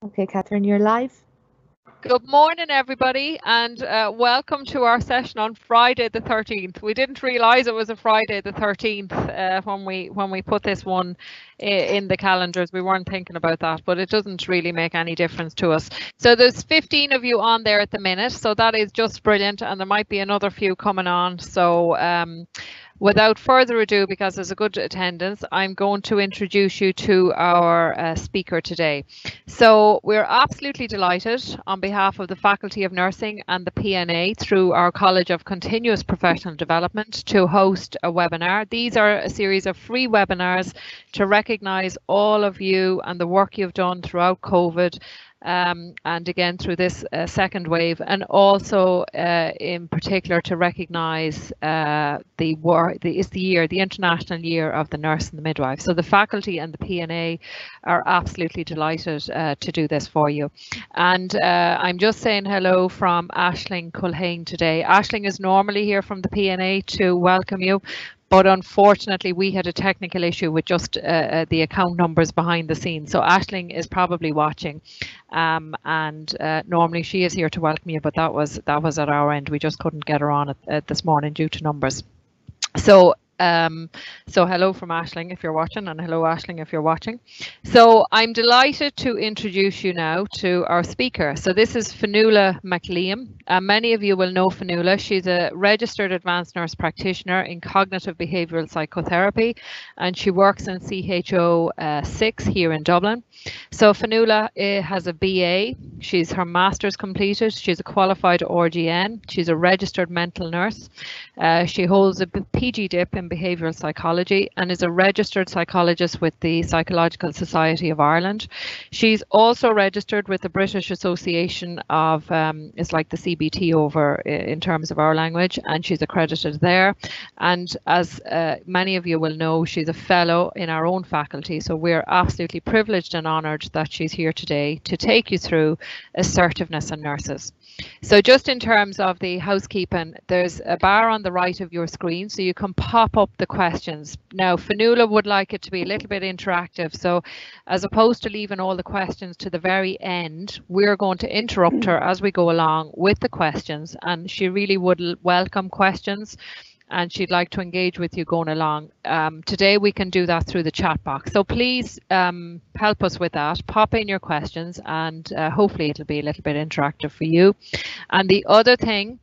Okay, Catherine, you're live. Good morning, everybody, and welcome to our session on Friday the 13th. We didn't realise it was a Friday the 13th when we put this one in the calendars. We weren't thinking about that, but it doesn't really make any difference to us. So there's 15 of you on there at the minute, so that is just brilliant, and there might be another few coming on. So without further ado, because there's a good attendance, I'm going to introduce you to our speaker today. So we're absolutely delighted on behalf of the Faculty of Nursing and the PNA through our College of Continuous Professional Development to host a webinar. These are a series of free webinars to recognise all of you and the work you've done throughout COVID. And again through this second wave, and also in particular to recognise the International Year of the Nurse and the Midwife. So the faculty and the PNA are absolutely delighted to do this for you. And I'm just saying hello from Aisling Culhane today. Aisling is normally here from the PNA to welcome you, but unfortunately we had a technical issue with just the account numbers behind the scenes. So Aisling is probably watching, and normally she is here to welcome you, but that was at our end. We just couldn't get her on this morning due to numbers. So hello from Aisling if you're watching, and hello Aisling if you're watching. So I'm delighted to introduce you now to our speaker. So this is Fionnuala McLiam. Many of you will know Fionnuala. She's a registered advanced nurse practitioner in cognitive behavioural psychotherapy, and she works in CHO 6 here in Dublin. So Fionnuala has a BA. She's her master's completed. She's a qualified RGN. She's a registered mental nurse. She holds a PG dip in behavioural psychology and is a registered psychologist with the Psychological Society of Ireland. She's also registered with the British Association of, it's like the CBT over in terms of our language, and she's accredited there. And as many of you will know, she's a fellow in our own faculty. So we're absolutely privileged and honoured that she's here today to take you through Assertiveness and Nurses. So just in terms of the housekeeping, there's a bar on the right of your screen, so you can pop up the questions. Now, Fionnuala would like it to be a little bit interactive, so as opposed to leaving all the questions to the very end, we're going to interrupt her as we go along with the questions, and she really would welcome questions, and she'd like to engage with you going along. Today we can do that through the chat box. So please help us with that. Pop in your questions, and hopefully it'll be a little bit interactive for you. And the other thing,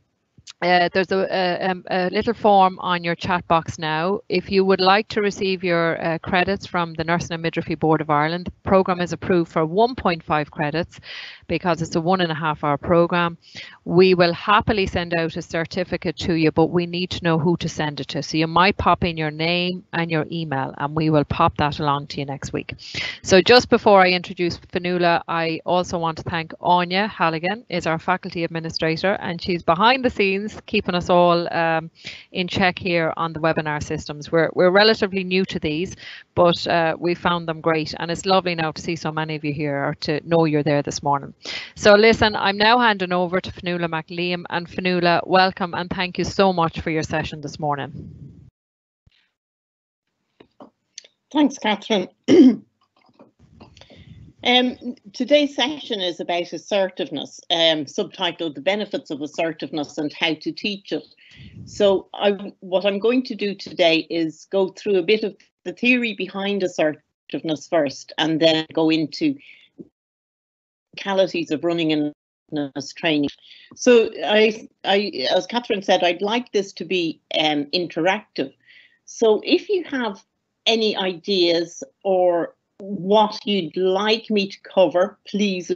there's a little form on your chat box now. If you would like to receive your credits from the Nursing and Midwifery Board of Ireland, the programme is approved for 1.5 credits because it's a 1.5 hour programme. We will happily send out a certificate to you, but we need to know who to send it to. So you might pop in your name and your email, and we will pop that along to you next week. So just before I introduce Fionnuala, I also want to thank Anya Halligan, is our faculty administrator, and she's behind the scenes keeping us all in check here on the webinar systems. We're relatively new to these, but we found them great, and it's lovely now to see so many of you here, or to know you're there this morning. So listen, I'm now handing over to Fionnuala McLiam, and Fionnuala, welcome and thank you so much for your session this morning. Thanks, Catherine. Today's session is about assertiveness, subtitled The Benefits of Assertiveness and How to Teach It. So what I'm going to do today is go through a bit of the theory behind assertiveness first, and then go into qualities of running an assertiveness training. So as Catherine said, I'd like this to be interactive. So if you have any ideas or what you'd like me to cover, please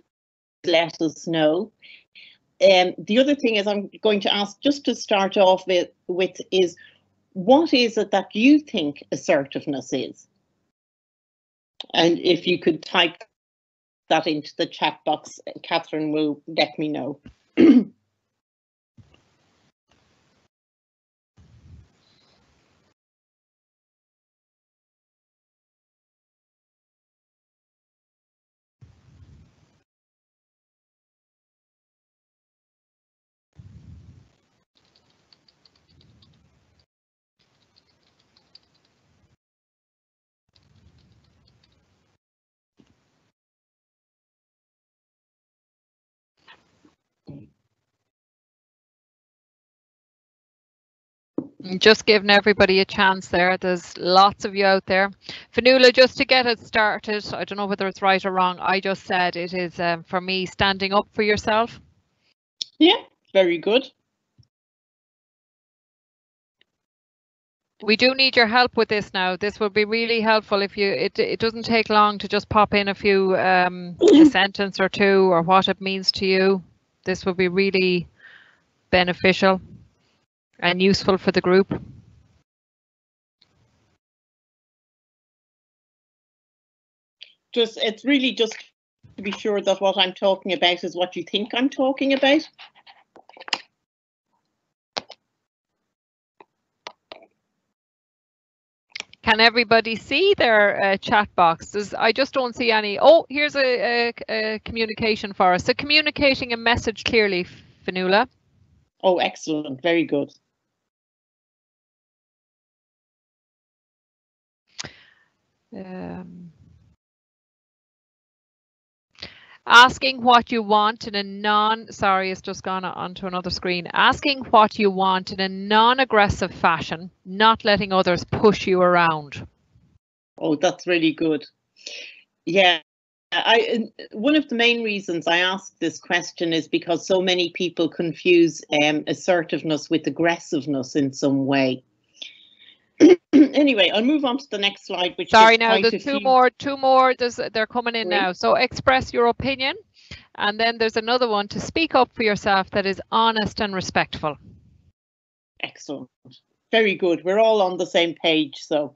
let us know. The other thing is I'm going to ask, just to start off with is, what is it that you think assertiveness is? And if you could type that into the chat box, Catherine will let me know. Just giving everybody a chance there. There's lots of you out there. Fionnuala, just to get it started, I don't know whether it's right or wrong, I just said it is, for me, standing up for yourself. Yeah, very good. We do need your help with this now. This will be really helpful if you, it doesn't take long to just pop in a few, a sentence or two or what it means to you. This will be really beneficial and useful for the group. It's really just to be sure that what I'm talking about is what you think I'm talking about. Can everybody see their chat box? I just don't see any. Oh, here's a communication for us. So communicating a message clearly, Fionnuala. Oh, excellent. Very good. Asking what you want in a sorry, it's just gone onto another screen. Asking what you want in a non-aggressive fashion, not letting others push you around. Oh, that's really good. Yeah, one of the main reasons I ask this question is because so many people confuse assertiveness with aggressiveness in some way. Anyway, I'll move on to the next slide. Which sorry, now there's two more. They're coming in now. So express your opinion, and then there's another one to speak up for yourself that is honest and respectful. Excellent, very good. We're all on the same page. So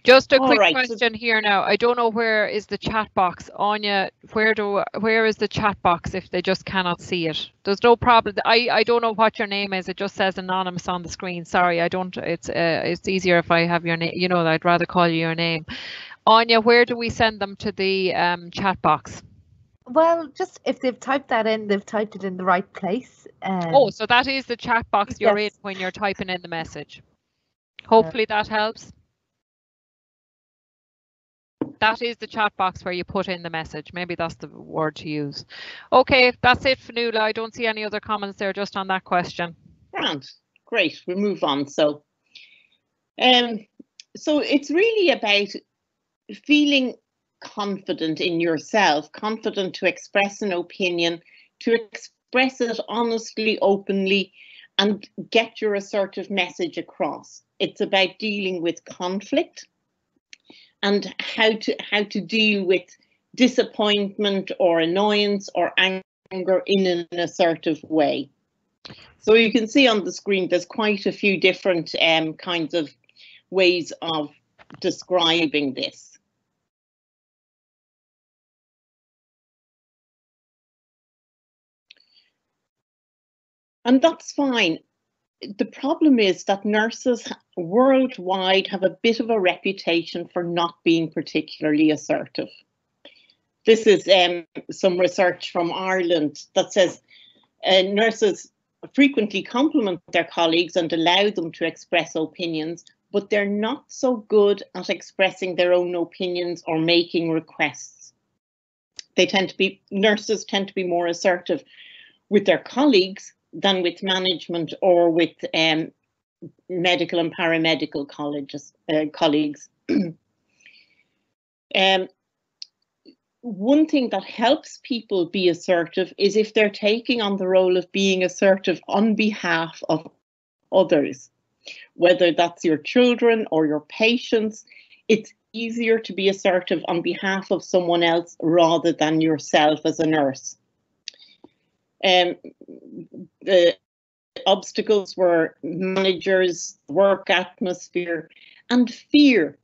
just a quick question here now. I don't know where is the chat box, Anya. Where is the chat box if they just cannot see it? There's no problem. I don't know what your name is. It just says anonymous on the screen. Sorry, I don't. It's easier if I have your name. You know, I'd rather call you your name. Anya, where do we send them to the chat box? Well, just if they've typed that in, they've typed it in the right place. Oh, so that is the chat box you're in when you're typing in the message. Hopefully that helps. That is the chat box where you put in the message. Maybe that's the word to use. Okay, that's it, Fionnuala. I don't see any other comments there just on that question. Great, we'll move on. So it's really about feeling confident in yourself, confident to express an opinion, to express it honestly, openly, and get your assertive message across. It's about dealing with conflict and how to deal with disappointment or annoyance or anger in an assertive way. So you can see on the screen there's quite a few different kinds of ways of describing this. And that's fine. The problem is that nurses worldwide have a bit of a reputation for not being particularly assertive. This is some research from Ireland that says nurses frequently compliment their colleagues and allow them to express opinions, but they're not so good at expressing their own opinions or making requests. Nurses tend to be more assertive with their colleagues than with management or with medical and paramedical colleagues. One thing that helps people be assertive is if they're taking on the role of being assertive on behalf of others, whether that's your children or your patients. It's easier to be assertive on behalf of someone else rather than yourself as a nurse. The obstacles were managers, work atmosphere, and fear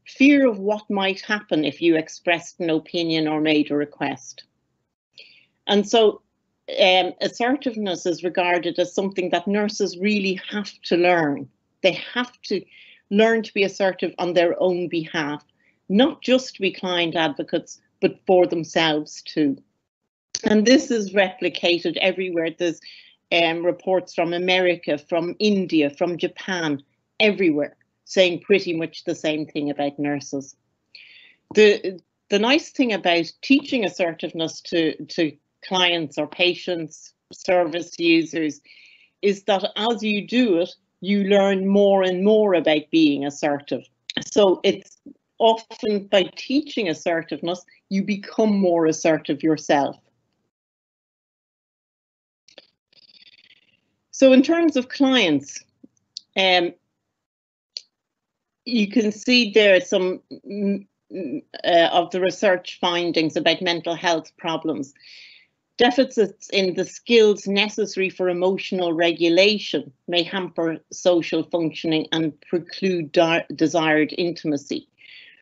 of what might happen if you expressed an opinion or made a request. And so assertiveness is regarded as something that nurses really have to learn. They have to learn to be assertive on their own behalf, not just to be client advocates, but for themselves too. And this is replicated everywhere. There's reports from America, from India, from Japan, everywhere, saying pretty much the same thing about nurses. The nice thing about teaching assertiveness to clients or patients, service users, is that as you do it, you learn more and more about being assertive. So it's often by teaching assertiveness, you become more assertive yourself. So in terms of clients, you can see there some of the research findings about mental health problems. Deficits in the skills necessary for emotional regulation may hamper social functioning and preclude desired intimacy.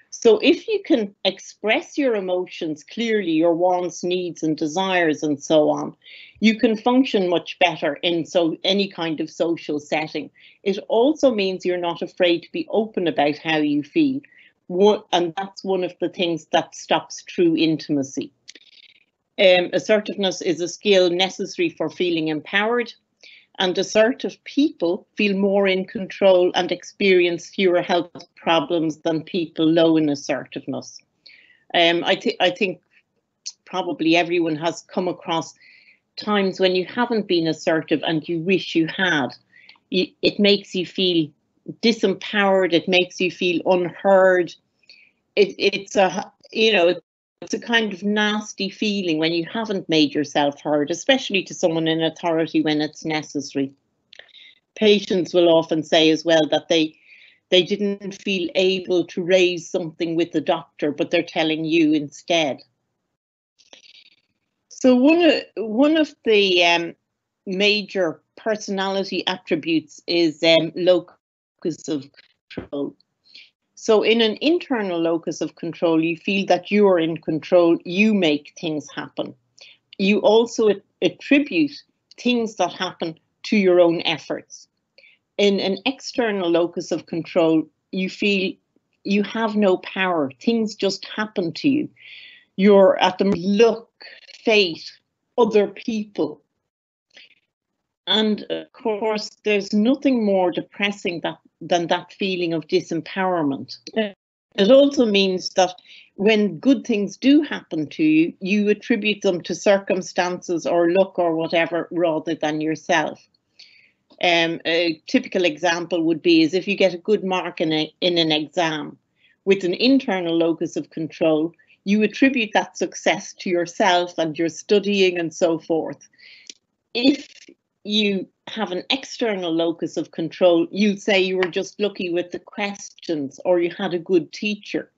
So if you can express your emotions clearly, your wants, needs and desires and so on, you can function much better in any kind of social setting. It also means you're not afraid to be open about how you feel. And that's one of the things that stops true intimacy. Assertiveness is a skill necessary for feeling empowered, and assertive people feel more in control and experience fewer health problems than people low in assertiveness. I think probably everyone has come across times when you haven't been assertive and you wish you had. It makes you feel disempowered. It makes you feel unheard. It's a kind of nasty feeling when you haven't made yourself heard, especially to someone in authority when it's necessary. Patients will often say as well that they didn't feel able to raise something with the doctor, but they're telling you instead. So one of the major personality attributes is locus of control. So in an internal locus of control, you feel that you are in control, you make things happen. You also attribute things that happen to your own efforts. In an external locus of control, you feel you have no power, things just happen to you. You're at the luck, fate, other people. And of course, there's nothing more depressing than that feeling of disempowerment. It also means that when good things do happen to you, you attribute them to circumstances or luck or whatever rather than yourself. A typical example would be is if you get a good mark in an exam with an internal locus of control, you attribute that success to yourself and your studying and so forth. If you have an external locus of control, you'll say you were just lucky with the questions or you had a good teacher,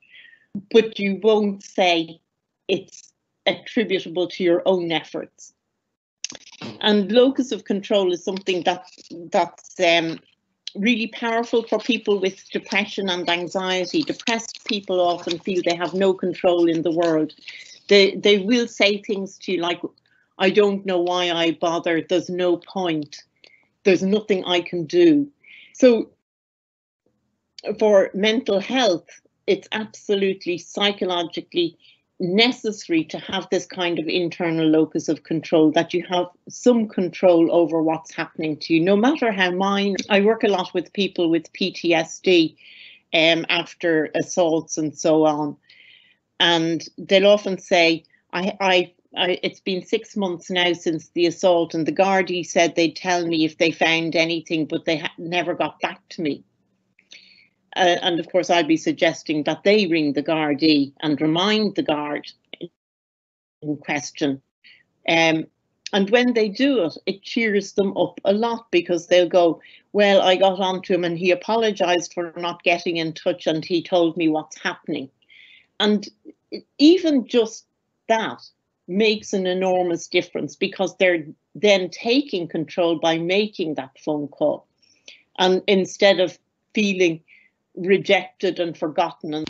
but you won't say it's attributable to your own efforts. And locus of control is something that's really powerful for people with depression and anxiety. Depressed people often feel they have no control in the world. They will say things to you like, I don't know why I bother, there's no point, there's nothing I can do. So for mental health, it's absolutely psychologically necessary to have this kind of internal locus of control, that you have some control over what's happening to you, no matter how minor. I work a lot with people with PTSD after assaults and so on, and they'll often say, it's been 6 months now since the assault, and the Gardaí said they'd tell me if they found anything, but they never got back to me. And of course, I'd be suggesting that they ring the Gardaí and remind the guard in question. And when they do it, it cheers them up a lot, because they'll go, well, I got onto him and he apologised for not getting in touch and he told me what's happening. And even just that makes an enormous difference, because they're then taking control by making that phone call, and instead of feeling rejected and forgotten.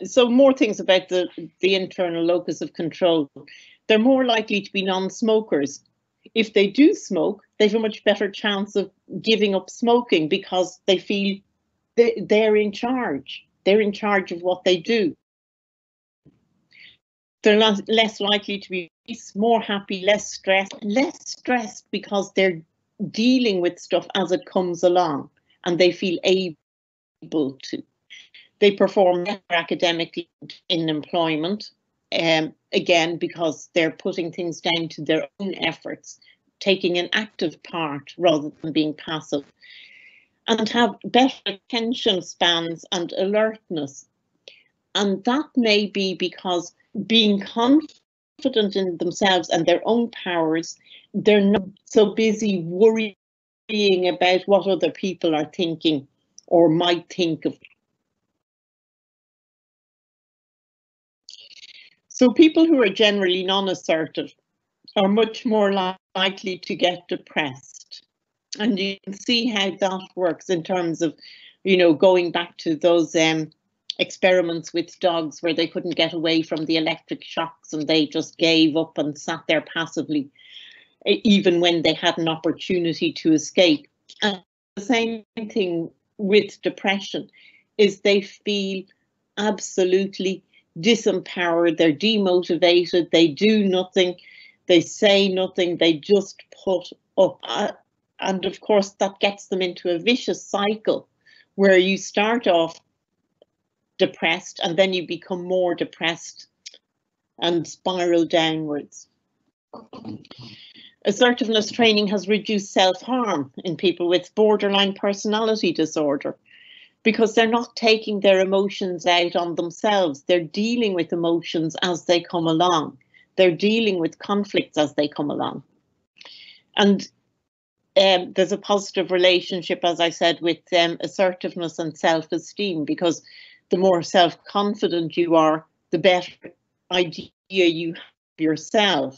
So more things about the internal locus of control. They're more likely to be non-smokers. If they do smoke, they have a much better chance of giving up smoking, because they feel they're in charge. They're in charge of what they do. They're less likely to be more happy, less stressed because they're dealing with stuff as it comes along and they feel able to. They perform better academically in employment. again, because they're putting things down to their own efforts, taking an active part rather than being passive, and have better attention spans and alertness. And that may be because being confident in themselves and their own powers, they're not so busy worrying about what other people are thinking or might think of. So people who are generally non-assertive are much more likely to get depressed. And you can see how that works in terms of, you know, going back to those experiments with dogs where they couldn't get away from the electric shocks and they just gave up and sat there passively, even when they had an opportunity to escape. And the same thing with depression is they feel absolutely disempowered, they're demotivated, they do nothing, they say nothing, they just put up. And of course, that gets them into a vicious cycle where you start off depressed and then you become more depressed and spiral downwards. Assertiveness training has reduced self-harm in people with borderline personality disorder because they're not taking their emotions out on themselves. They're dealing with emotions as they come along. They're dealing with conflicts as they come along. And there's a positive relationship, as I said, with assertiveness and self-esteem, because the more self-confident you are, the better idea you have of yourself.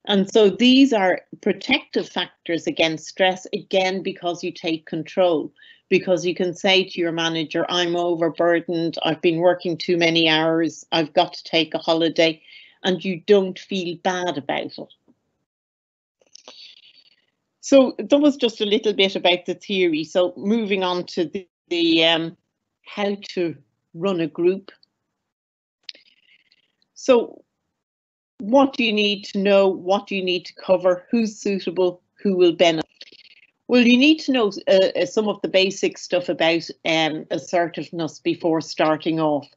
And so these are protective factors against stress, again, because you take control, because you can say to your manager, I'm overburdened, I've been working too many hours, I've got to take a holiday, and you don't feel bad about it. So that was just a little bit about the theory. So moving on to the how to run a group. So what do you need to know? What do you need to cover? Who's suitable? Who will benefit? Well, you need to know some of the basic stuff about assertiveness before starting off.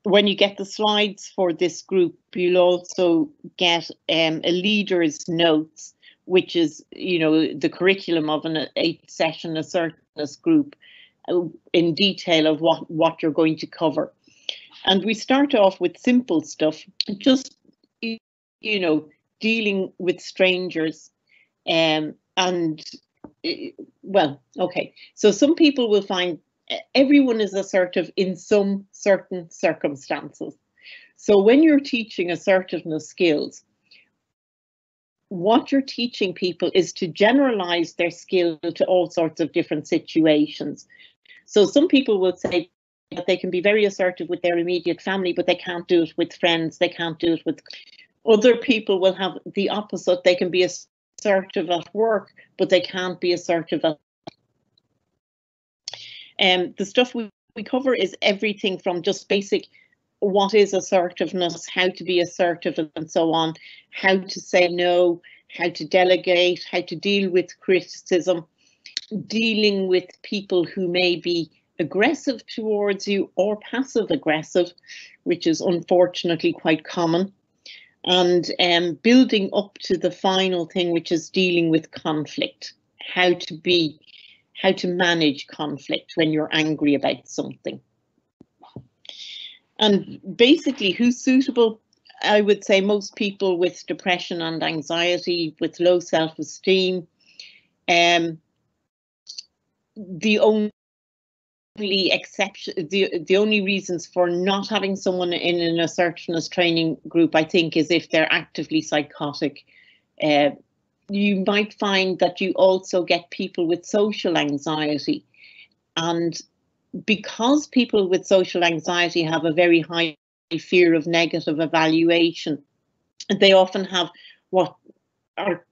When you get the slides for this group, you'll also get a leader's notes, which is, you know, the curriculum of an 8-session assertiveness group in detail of what you're going to cover. And we start off with simple stuff, just, you know, dealing with strangers. Well, okay, so some people will find everyone is assertive in some certain circumstances. So when you're teaching assertiveness skills, what you're teaching people is to generalize their skill to all sorts of different situations. So some people will say that they can be very assertive with their immediate family, but they can't do it with friends, they can't do it with other people. Will have the opposite. They can be assertive at work, but they can't be assertive at the stuff we cover is everything from just basic what is assertiveness, how to be assertive and so on, how to say no, how to delegate, how to deal with criticism, dealing with people who may be aggressive towards you or passive aggressive, which is unfortunately quite common, and building up to the final thing, which is dealing with conflict, how to manage conflict when you're angry about something. And basically, who's suitable? I would say most people with depression and anxiety, with low self-esteem. The only exception, the only reasons for not having someone in an assertiveness training group, I think, is if they're actively psychotic. You might find that you also get people with social anxiety, and because people with social anxiety have a very high fear of negative evaluation, they often have what are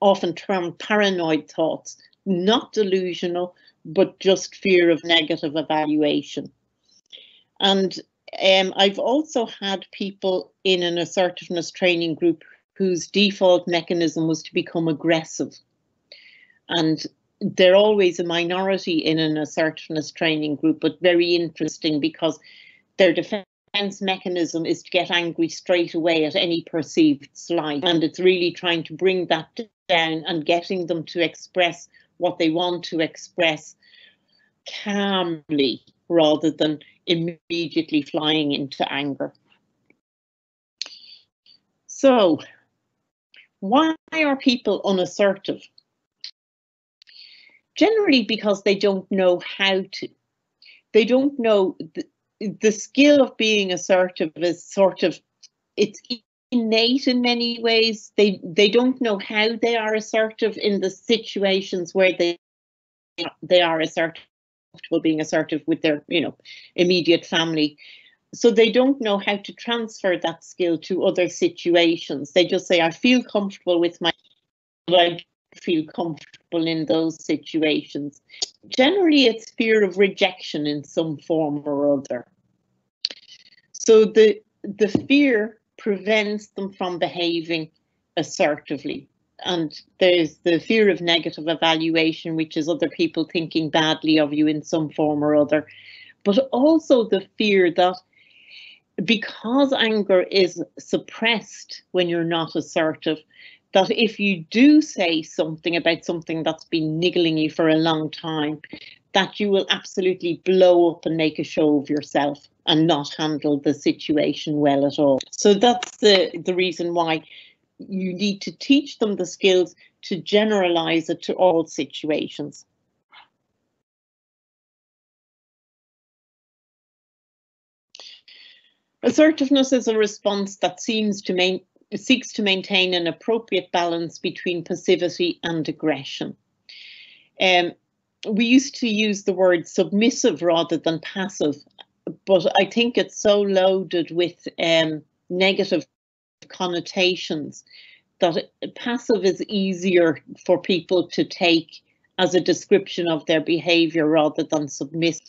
often termed paranoid thoughts, not delusional, but just fear of negative evaluation. And I've also had people in an assertiveness training group whose default mechanism was to become aggressive. And they're always a minority in an assertiveness training group, but very interesting because their defense defense mechanism is to get angry straight away at any perceived slight, and it's really trying to bring that down and getting them to express what they want to express calmly rather than immediately flying into anger. So, why are people unassertive? Generally because they don't know how to. They don't know the skill of being assertive is sort of, it's innate in many ways. They don't know how they are assertive in the situations where they are assertive, being assertive with their, immediate family. So they don't know how to transfer that skill to other situations. They just say, I feel comfortable with my, I feel comfortable in those situations. Generally, it's fear of rejection in some form or other. So the fear prevents them from behaving assertively. And there's the fear of negative evaluation, which is other people thinking badly of you in some form or other. But also the fear that because anger is suppressed when you're not assertive, that if you do say something about something that's been niggling you for a long time, that you will absolutely blow up and make a show of yourself and not handle the situation well at all. So that's the reason why you need to teach them the skills to generalize it to all situations. Assertiveness is a response that seeks to maintain an appropriate balance between passivity and aggression. We used to use the word submissive rather than passive, but I think it's so loaded with negative connotations that passive is easier for people to take as a description of their behaviour rather than submissive.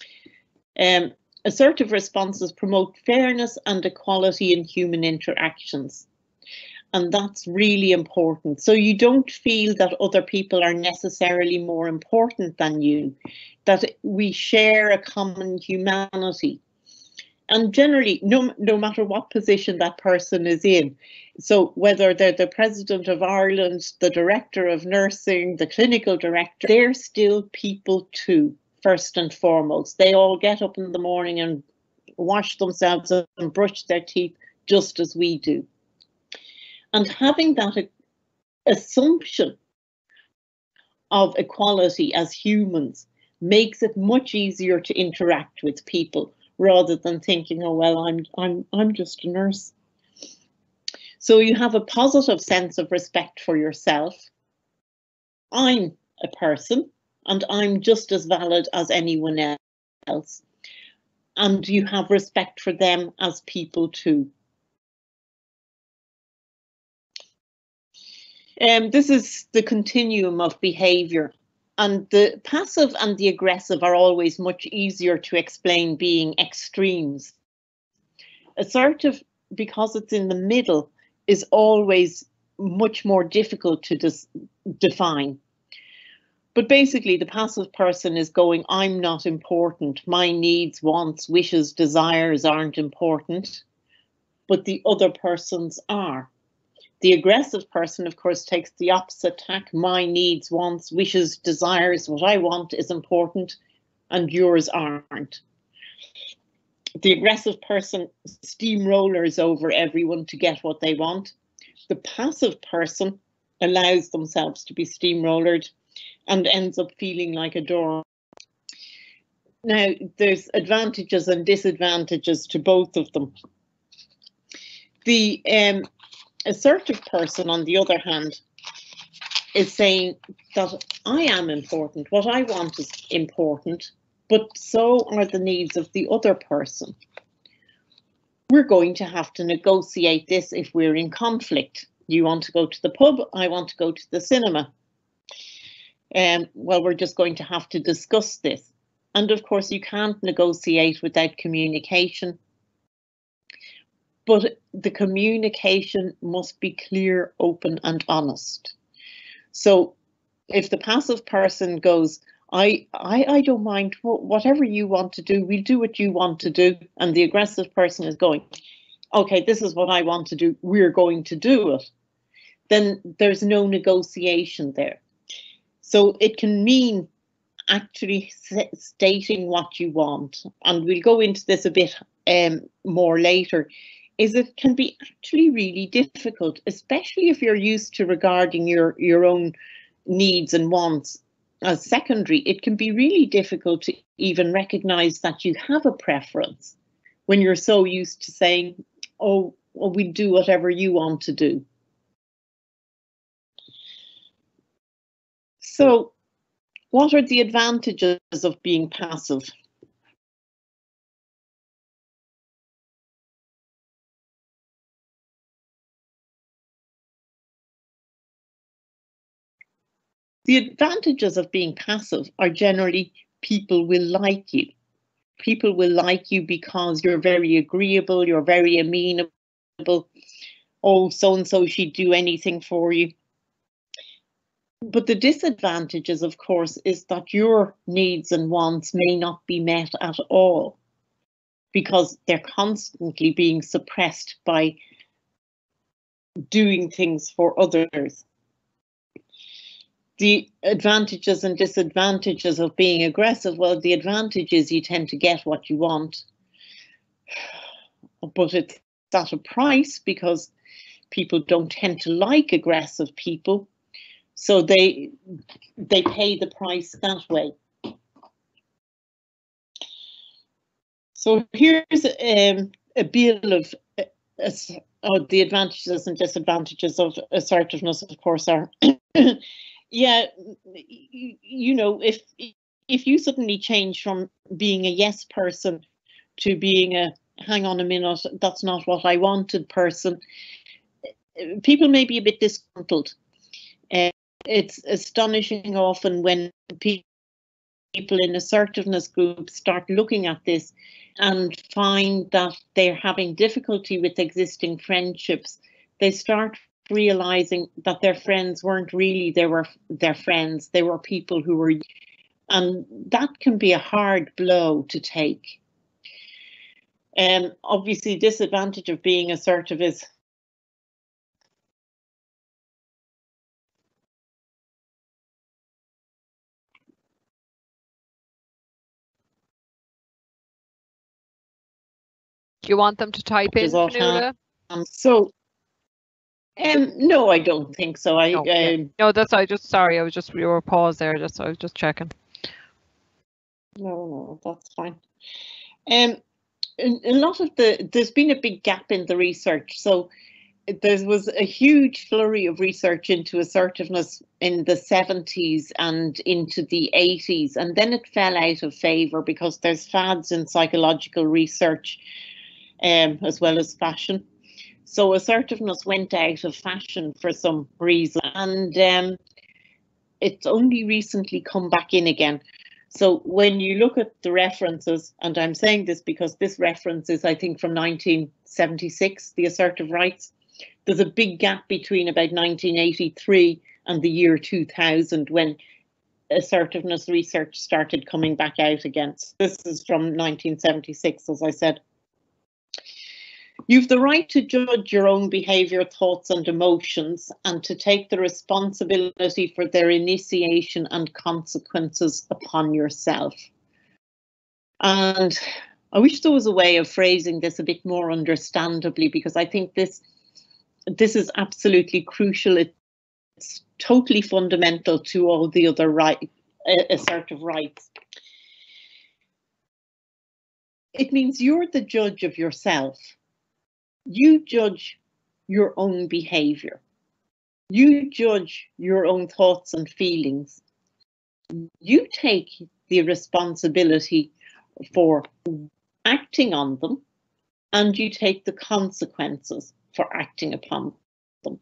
Assertive responses promote fairness and equality in human interactions. And that's really important. So you don't feel that other people are necessarily more important than you, that we share a common humanity. And generally, no matter what position that person is in, so whether they're the President of Ireland, the Director of Nursing, the Clinical Director, they're still people too, first and foremost. They all get up in the morning and wash themselves and brush their teeth just as we do. And having that assumption of equality as humans makes it much easier to interact with people rather than thinking, oh well, I'm just a nurse. So you have a positive sense of respect for yourself. I'm a person and I'm just as valid as anyone else. And you have respect for them as people too. This is the continuum of behaviour, and the passive and the aggressive are always much easier to explain being extremes. Assertive, because it's in the middle, is always much more difficult to define. But basically the passive person is going, I'm not important, my needs, wants, wishes, desires aren't important, but the other person's are. The aggressive person, of course, takes the opposite tack. My needs, wants, wishes, desires, what I want is important and yours aren't. The aggressive person steamrollers over everyone to get what they want. The passive person allows themselves to be steamrollered and ends up feeling like a door. Now, there's advantages and disadvantages to both of them. The assertive person, on the other hand, is saying that I am important, what I want is important, but so are the needs of the other person. We're going to have to negotiate this if we're in conflict. You want to go to the pub, I want to go to the cinema. Well, we're just going to have to discuss this. And of course, you can't negotiate without communication. But the communication must be clear, open and honest. So if the passive person goes, I don't mind whatever you want to do, we'll do what you want to do. And the aggressive person is going, okay, this is what I want to do, we're going to do it. Then there's no negotiation there. So it can mean actually stating what you want, and we'll go into this a bit more later, is it can be actually really difficult, especially if you're used to regarding your own needs and wants as secondary. It can be really difficult to even recognize that you have a preference when you're so used to saying, oh, well, we do whatever you want to do. So what are the advantages of being passive? The advantages of being passive are generally people will like you. People will like you because you're very agreeable, you're very amenable. Oh, so-and-so, she'd do anything for you. But the disadvantages, of course, is that your needs and wants may not be met at all because they're constantly being suppressed by doing things for others. The advantages and disadvantages of being aggressive, well, the advantage is you tend to get what you want, but it's at a price because people don't tend to like aggressive people, so they pay the price that way. So here's a bill of the advantages and disadvantages of assertiveness, of course, are yeah, you know, if you suddenly change from being a yes person to being a hang on a minute, that's not what I wanted person, people may be a bit disgruntled. It's astonishing often when people in assertiveness groups start looking at this and find that they're having difficulty with existing friendships. They start realizing that their friends weren't really their friends, they were people who were, and that can be a hard blow to take. Obviously, disadvantage of being assertive is Do you want them to type in, Fionnuala? So no, I don't think so. No, that's I was you were paused there, I was just checking. No, that's fine. A lot of there's been a big gap in the research. So there was a huge flurry of research into assertiveness in the 70s and into the 80s, and then it fell out of favour because there's fads in psychological research as well as fashion. So assertiveness went out of fashion for some reason, and it's only recently come back in again. So when you look at the references, and I'm saying this because this reference is, I think, from 1976, the Assertive Rights, there's a big gap between about 1983 and the year 2000 when assertiveness research started coming back out again. This is from 1976, as I said. You've the right to judge your own behaviour, thoughts and emotions, and to take the responsibility for their initiation and consequences upon yourself. And I wish there was a way of phrasing this a bit more understandably, because I think this is absolutely crucial. It's totally fundamental to all the other assertive rights. It means you're the judge of yourself. You judge your own behaviour. You judge your own thoughts and feelings. You take the responsibility for acting on them, and you take the consequences for acting upon them.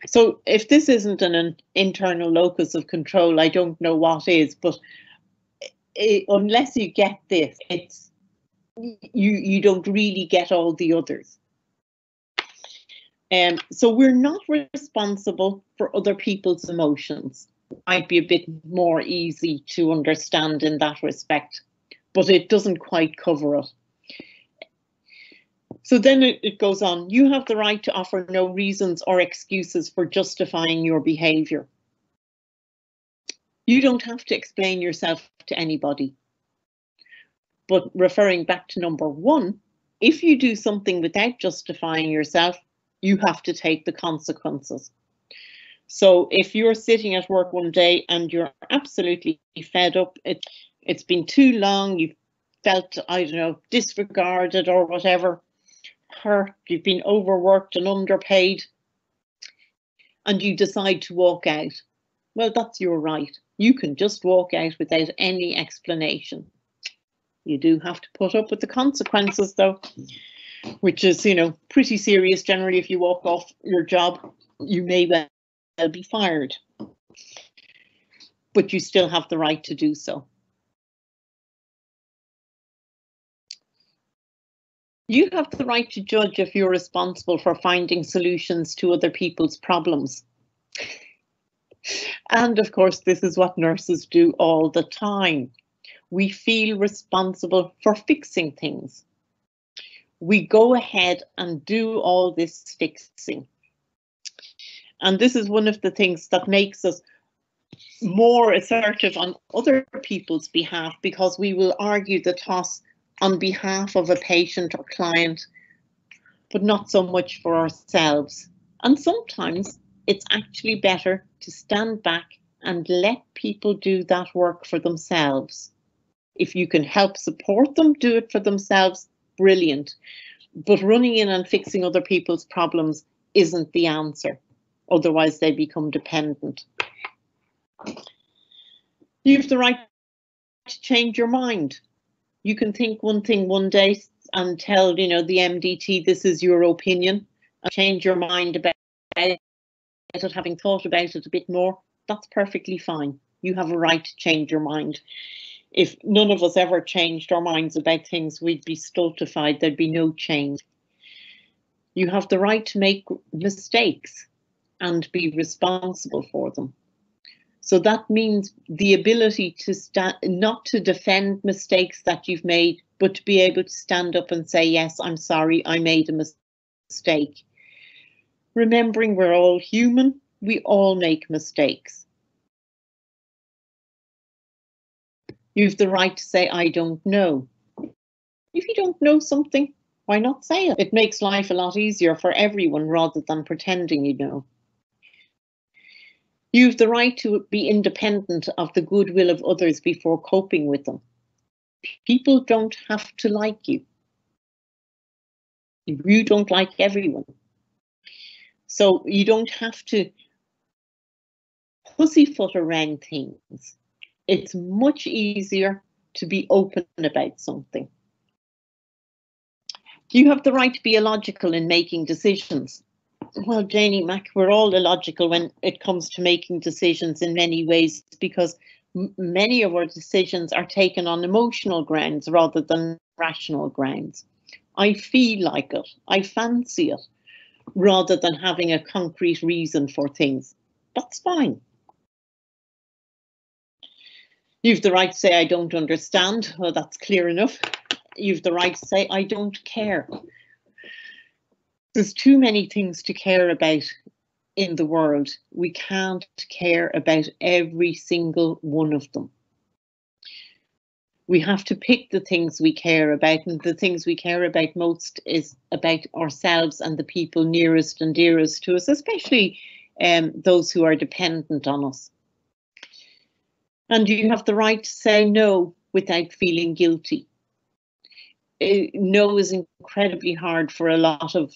So if this isn't an internal locus of control, I don't know what is, but unless you get this, it's you don't really get all the others. So we're not responsible for other people's emotions. might be a bit more easy to understand in that respect, but it doesn't quite cover it. So then it goes on. You have the right to offer no reasons or excuses for justifying your behaviour. You don't have to explain yourself to anybody. But referring back to number 1, if you do something without justifying yourself, you have to take the consequences. So if you're sitting at work one day and you're absolutely fed up, it's been too long, you've felt, I don't know, disregarded or whatever, hurt, you've been overworked and underpaid, and you decide to walk out, well, that's your right. You can just walk out without any explanation. You do have to put up with the consequences, though, which is, you know, pretty serious. Generally, if you walk off your job, you may well be fired, but you still have the right to do so. You have the right to judge if you're responsible for finding solutions to other people's problems. And of course, this is what nurses do all the time. We feel responsible for fixing things. We go ahead and do all this fixing. And this is one of the things that makes us more assertive on other people's behalf, because we will argue the toss on behalf of a patient or client, but not so much for ourselves. And sometimes it's actually better to stand back and let people do that work for themselves. If you can help support them, do it for themselves, brilliant. But running in and fixing other people's problems isn't the answer. Otherwise, they become dependent. You have the right to change your mind. You can think one thing one day and tell, you know, the MDT, this is your opinion, and change your mind about it, having thought about it a bit more. That's perfectly fine. You have a right to change your mind. If none of us ever changed our minds about things, we'd be stultified. There'd be no change. You have the right to make mistakes and be responsible for them. So that means the ability to not to defend mistakes that you've made, but to be able to stand up and say, yes, I'm sorry, I made a mistake. Remembering we're all human, we all make mistakes. You have the right to say, I don't know. If you don't know something, why not say it? It makes life a lot easier for everyone rather than pretending you know. You have the right to be independent of the goodwill of others before coping with them. People don't have to like you. You don't like everyone. So you don't have to pussyfoot around things. It's much easier to be open about something. You have the right to be illogical in making decisions. Well, Janie Mac, we're all illogical when it comes to making decisions in many ways, because many of our decisions are taken on emotional grounds rather than rational grounds. I feel like it, I fancy it, rather than having a concrete reason for things. That's fine. You've the right to say, I don't understand. Well, that's clear enough. You've the right to say, I don't care. There's too many things to care about in the world. We can't care about every single one of them. We have to pick the things we care about, and the things we care about most is about ourselves and the people nearest and dearest to us, especially those who are dependent on us. And you have the right to say no without feeling guilty. No is incredibly hard for a lot of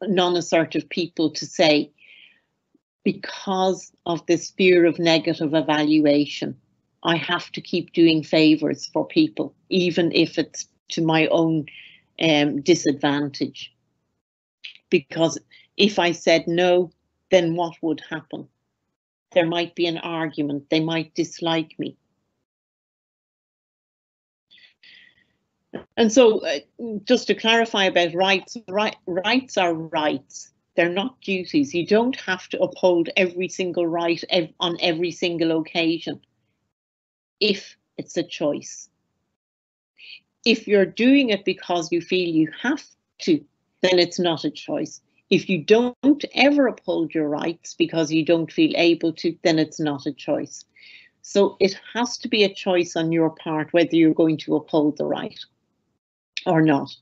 non-assertive people to say, because of this fear of negative evaluation. I have to keep doing favours for people, even if it's to my own disadvantage. Because if I said no, then what would happen? There might be an argument, they might dislike me. And so just to clarify about rights, rights are rights. They're not duties. You don't have to uphold every single right on every single occasion if it's a choice. If you're doing it because you feel you have to, then it's not a choice. If you don't ever uphold your rights because you don't feel able to, then it's not a choice. So it has to be a choice on your part whether you're going to uphold the right or not.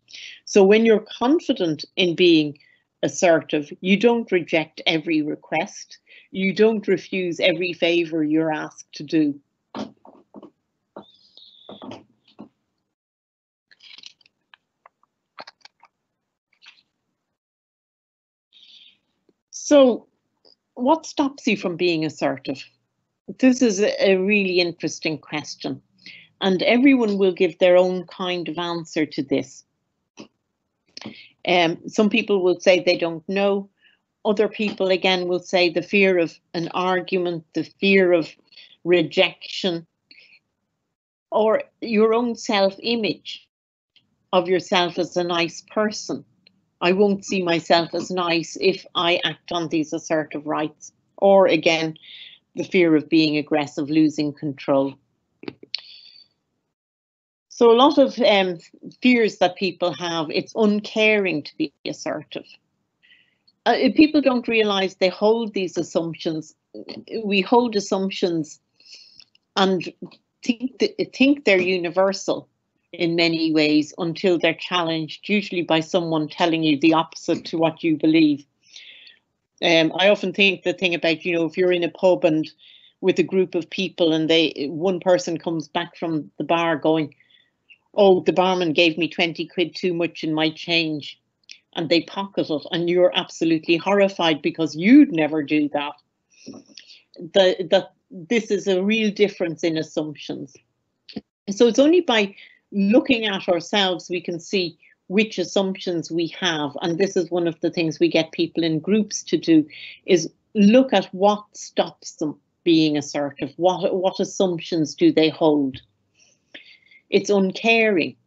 So when you're confident in being assertive, you don't reject every request. You don't refuse every favour you're asked to do. So what stops you from being assertive? This is a really interesting question, and everyone will give their own kind of answer to this. Some people will say they don't know. Other people, again, will say the fear of an argument, the fear of rejection, or your own self-image of yourself as a nice person. I won't see myself as nice if I act on these assertive rights. Or again, the fear of being aggressive, losing control. So a lot of fears that people have, it's uncaring to be assertive. People don't realise they hold these assumptions. We hold assumptions and think they're universal in many ways until they're challenged, usually by someone telling you the opposite to what you believe. I often think the thing about, if you're in a pub and with a group of people and one person comes back from the bar going, oh, the barman gave me 20 quid too much in my change, and they pocket it, and you're absolutely horrified because you'd never do that. This is a real difference in assumptions. So it's only by looking at ourselves we can see which assumptions we have, and this is one of the things we get people in groups to do, is look at what stops them being assertive. What assumptions do they hold? It's uncaring.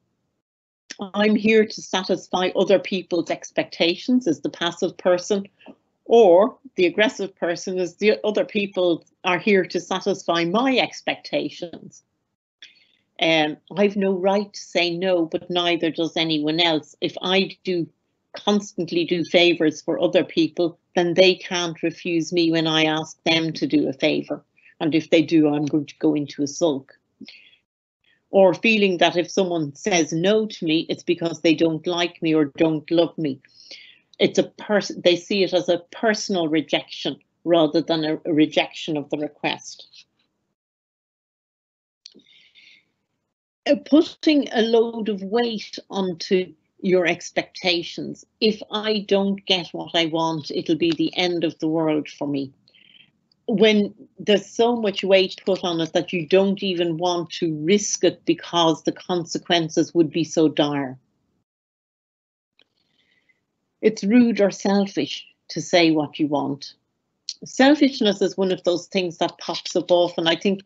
I'm here to satisfy other people's expectations as the passive person, or the aggressive person is the other people are here to satisfy my expectations. I've no right to say no, but neither does anyone else. If I constantly do favours for other people, then they can't refuse me when I ask them to do a favour. And if they do, I'm going to go into a sulk. Or feeling that if someone says no to me, it's because they don't like me or don't love me. They see it as a personal rejection rather than a rejection of the request. Putting a load of weight onto your expectations. If I don't get what I want, it'll be the end of the world for me. When there's so much weight put on it that you don't even want to risk it because the consequences would be so dire. It's rude or selfish to say what you want. Selfishness is one of those things that pops up often. I think,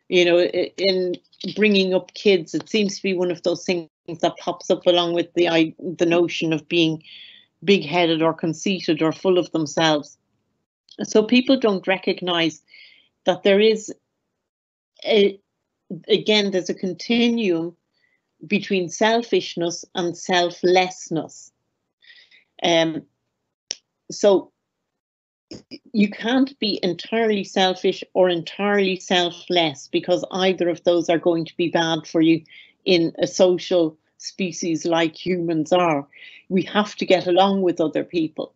in bringing up kids, it seems to be one of those things that pops up along with the notion of being big-headed or conceited or full of themselves. So people don't recognise that there is, there's a continuum between selfishness and selflessness. So you can't be entirely selfish or entirely selfless, because either of those are going to be bad for you in a social species like humans are. We have to get along with other people.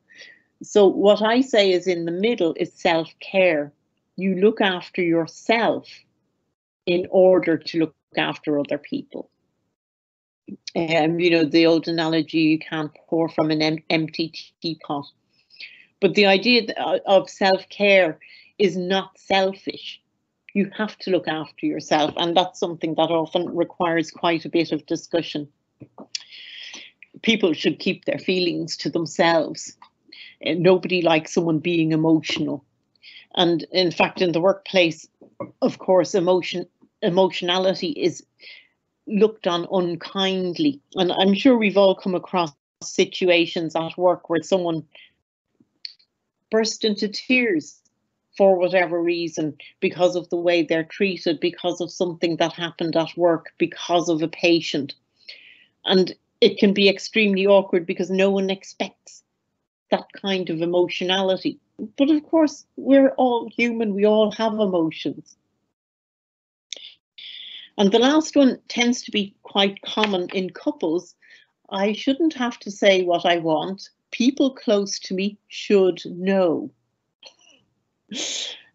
So what I say is, in the middle is self-care. You look after yourself in order to look after other people. The old analogy, you can't pour from an empty teapot. But the idea of self-care is not selfish. You have to look after yourself, and that's something that often requires quite a bit of discussion. People should keep their feelings to themselves. Nobody likes someone being emotional. And in fact, in the workplace, of course, emotionality is looked on unkindly. And I'm sure we've all come across situations at work where someone burst into tears for whatever reason, because of the way they're treated, because of something that happened at work, because of a patient. And it can be extremely awkward because no one expects that kind of emotionality. But of course, we're all human, we all have emotions. And the last one tends to be quite common in couples. I shouldn't have to say what I want. People close to me should know.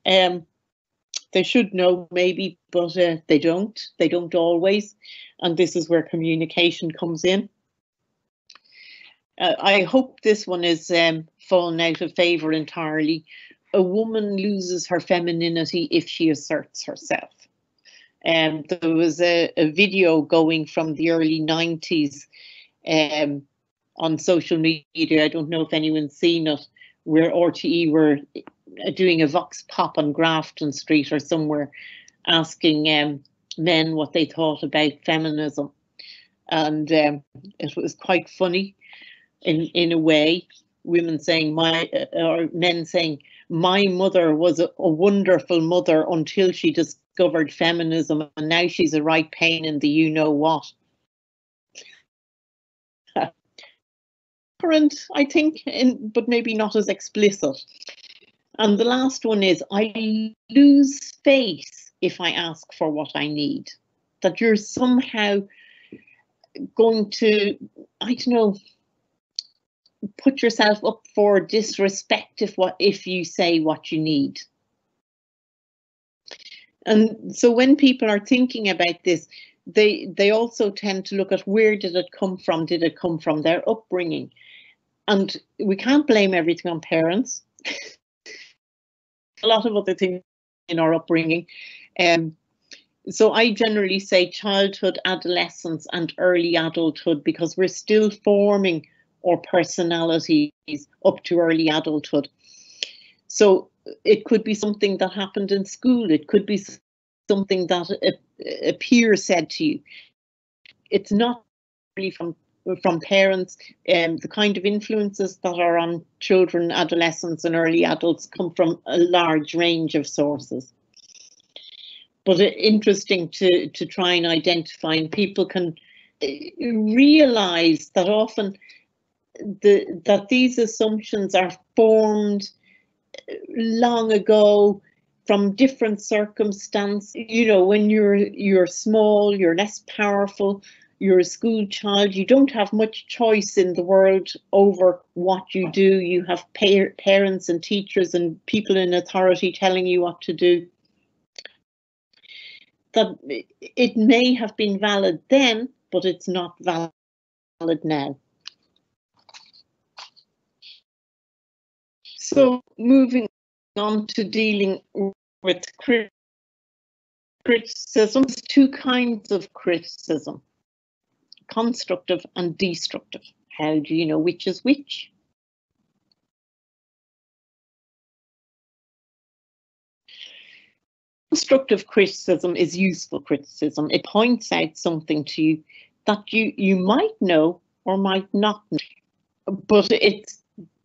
They should know maybe, but they don't. They don't always. And this is where communication comes in. I hope this one is fallen out of favour entirely. A woman loses her femininity if she asserts herself. There was a video going from the early 90s on social media. I don't know if anyone's seen it, where RTE were doing a vox pop on Grafton Street or somewhere, asking men what they thought about feminism. And it was quite funny in a way. Women saying, or men saying, my mother was a wonderful mother until she discovered feminism, and now she's a right pain in the you know what. Current, I think, but maybe not as explicit. And the last one is, I lose face if I ask for what I need. That you're somehow going to, I don't know, put yourself up for disrespect if you say what you need. And so when people are thinking about this, they also tend to look at, where did it come from? Did it come from their upbringing? And we can't blame everything on parents. A lot of other things in our upbringing. So I generally say childhood, adolescence and early adulthood, because we're still forming our personalities up to early adulthood. So it could be something that happened in school. It could be something that a peer said to you. It's not really from parents. The kind of influences that are on children, adolescents and early adults come from a large range of sources. But interesting to try and identify, and people can realise that often that these assumptions are formed long ago from different circumstances. You know, when you're small, you're less powerful, you're a school child, you don't have much choice in the world over what you do. You have parents and teachers and people in authority telling you what to do. That it may have been valid then, but it's not valid now. So moving on to dealing with criticism, there's two kinds of criticism, constructive and destructive. How do you know which is which? Constructive criticism is useful criticism. It points out something to you that you might know or might not know, but it's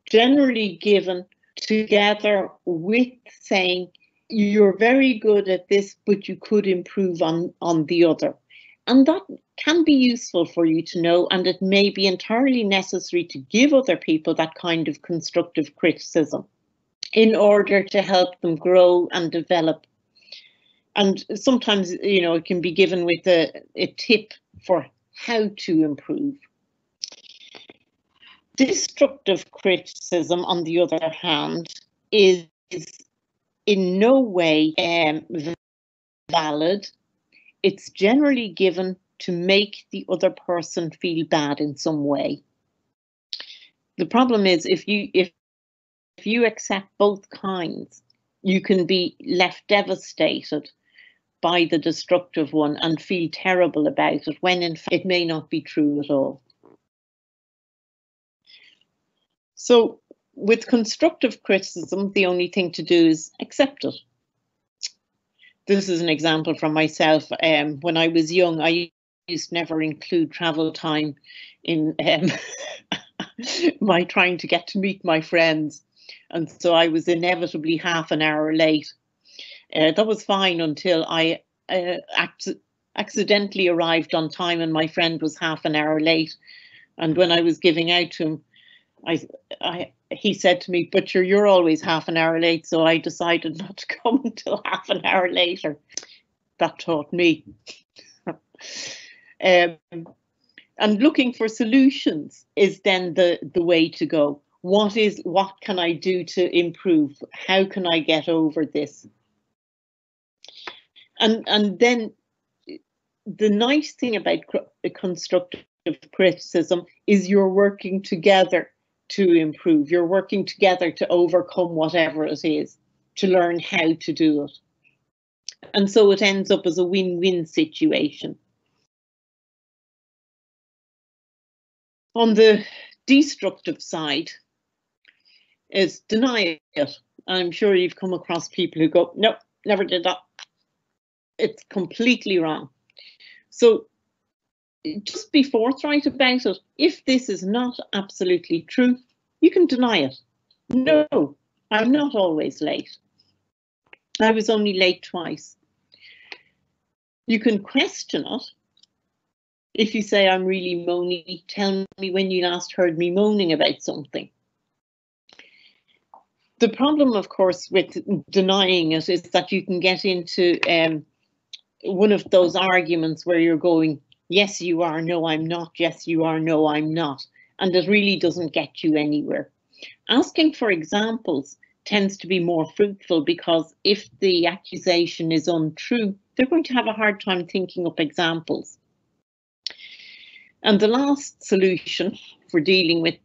generally given together with saying, you're very good at this, but you could improve on the other. And that can be useful for you to know, and it may be entirely necessary to give other people that kind of constructive criticism in order to help them grow and develop. And sometimes, you know, it can be given with a tip for how to improve. Destructive criticism, on the other hand, is in no way valid. It's generally given to make the other person feel bad in some way. The problem is, if you accept both kinds, you can be left devastated by the destructive one and feel terrible about it, when in fact it may not be true at all. So with constructive criticism, the only thing to do is accept it. This is an example from myself. When I was young, I used to never include travel time in my trying to get to meet my friends. and so I was inevitably half an hour late. That was fine until I accidentally arrived on time and my friend was half an hour late. And when I was giving out to him, he said to me, "But you're always half an hour late," so I decided not to come until half an hour later. That taught me. And looking for solutions is then the way to go. What can I do to improve? How can I get over this? And then the nice thing about constructive criticism is you're working together to improve. You're working together to overcome whatever it is, to learn how to do it. And so it ends up as a win-win situation. On the destructive side is deny it. I'm sure you've come across people who go, "Nope, never did that. It's completely wrong." So just be forthright about it. If this is not absolutely true, you can deny it. "No, I'm not always late. I was only late twice." You can question it. If you say, "I'm really moany, tell me when you last heard me moaning about something." The problem, of course, with denying it is that you can get into one of those arguments where you're going, "Yes, you are. No, I'm not. Yes, you are. No, I'm not." And it really doesn't get you anywhere. Asking for examples tends to be more fruitful, because if the accusation is untrue, they're going to have a hard time thinking up examples. And the last solution for dealing with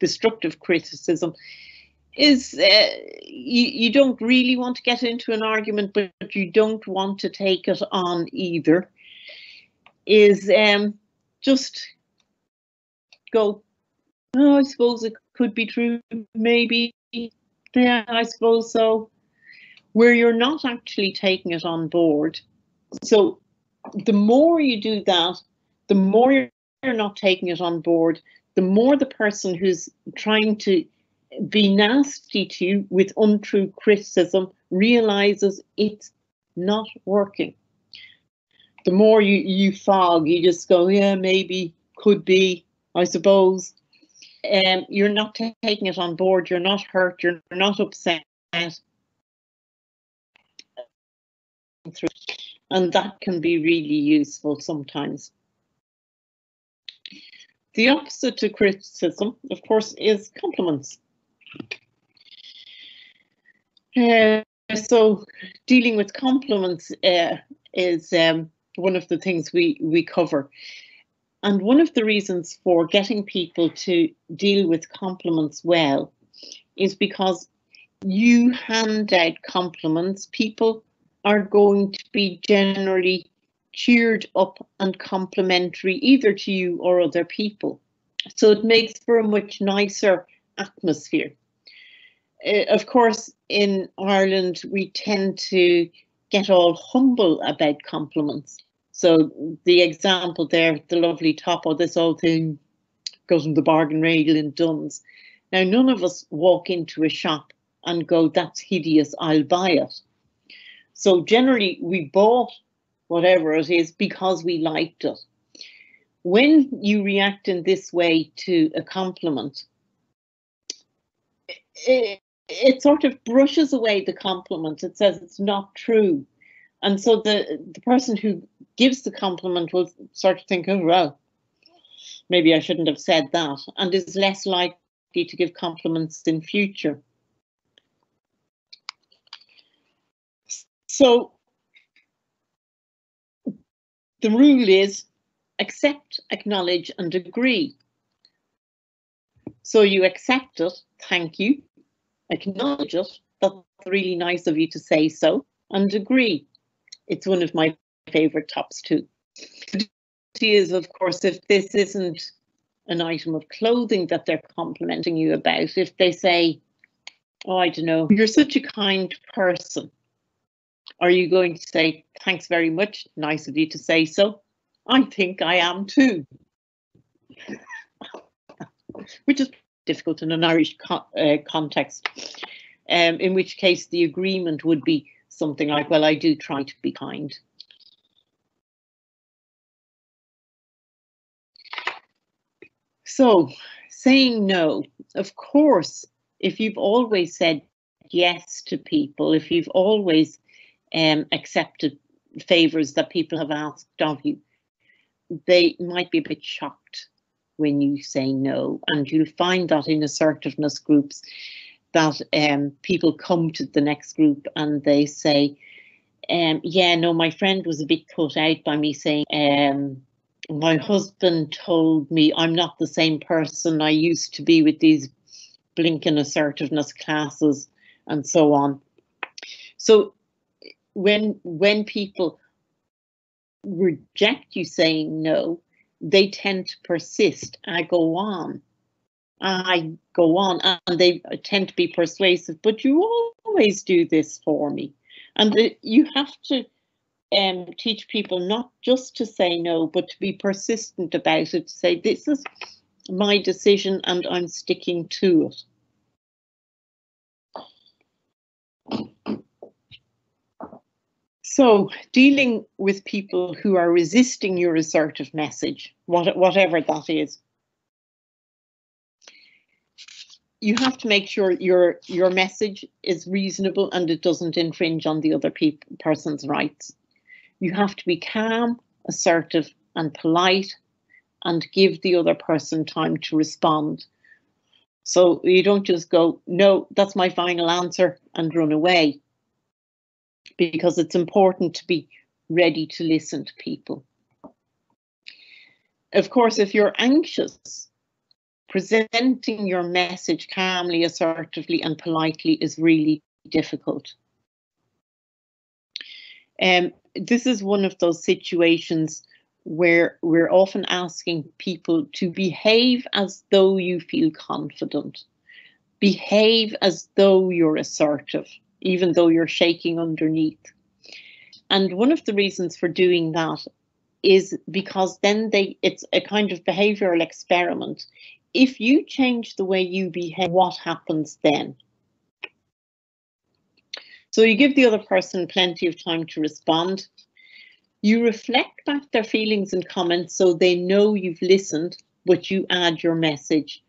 destructive criticism is you don't really want to get into an argument, but you don't want to take it on either, is just go, "Oh, I suppose it could be true, maybe, yeah, I suppose so," where you're not actually taking it on board. So the more you do that, the more you're not taking it on board, the more the person who's trying to be nasty to you with untrue criticism realizes it's not working. The more you fog, you just go, "Yeah, maybe, could be, I suppose." You're not taking it on board, you're not hurt, you're not upset. And that can be really useful sometimes. The opposite to criticism, of course, is compliments. So dealing with compliments is one of the things we cover. And one of the reasons for getting people to deal with compliments well is because you hand out compliments, people are going to be generally cheered up and complimentary either to you or other people. So it makes for a much nicer atmosphere. Of course, in Ireland, we tend to get all humble about compliments. So the example there, the lovely top of this old thing goes in the bargain rail in Dunn's. Now, none of us walk into a shop and go, "That's hideous, I'll buy it." So generally we bought whatever it is because we liked it. When you react in this way to a compliment, it sort of brushes away the compliment. It says it's not true. And so the person who gives the compliment will sort of think, "Oh, well, maybe I shouldn't have said that," and is less likely to give compliments in future. So the rule is accept, acknowledge, and agree. So you accept it, thank you, acknowledge it, that's really nice of you to say so, and agree. It's one of my favourite tops too. The idea is, of course, if this isn't an item of clothing that they're complimenting you about, if they say, "Oh, I don't know, you're such a kind person," are you going to say, "Thanks very much, nice of you to say so, I think I am too"? Which is difficult in an Irish context, in which case the agreement would be something like, well, I do try to be kind. So, saying no, of course, if you've always said yes to people, if you've always accepted favours that people have asked of you, they might be a bit shocked when you say no. And you'll find that in assertiveness groups that people come to the next group and they say, yeah, no, my friend was a bit cut out by me saying, my husband told me I'm not the same person I used to be with these blinking assertiveness classes and so on. So when people reject you saying no, they tend to persist. I go on, and they tend to be persuasive, but you always do this for me. And you have to teach people not just to say no, but to be persistent about it, to say, this is my decision and I'm sticking to it. So, dealing with people who are resisting your assertive message, whatever that is, you have to make sure your message is reasonable and it doesn't infringe on the other person's rights. You have to be calm, assertive, and polite, and give the other person time to respond. So you don't just go, no, that's my final answer, and run away. Because it's important to be ready to listen to people. Of course, if you're anxious, presenting your message calmly, assertively, and politely is really difficult. This is one of those situations where we're often asking people to behave as though you feel confident. Behave as though you're assertive, even though you're shaking underneath. And one of the reasons for doing that is because then it's a kind of behavioural experiment. If you change the way you behave, what happens then? So you give the other person plenty of time to respond. You reflect back their feelings and comments so they know you've listened, but you add your message.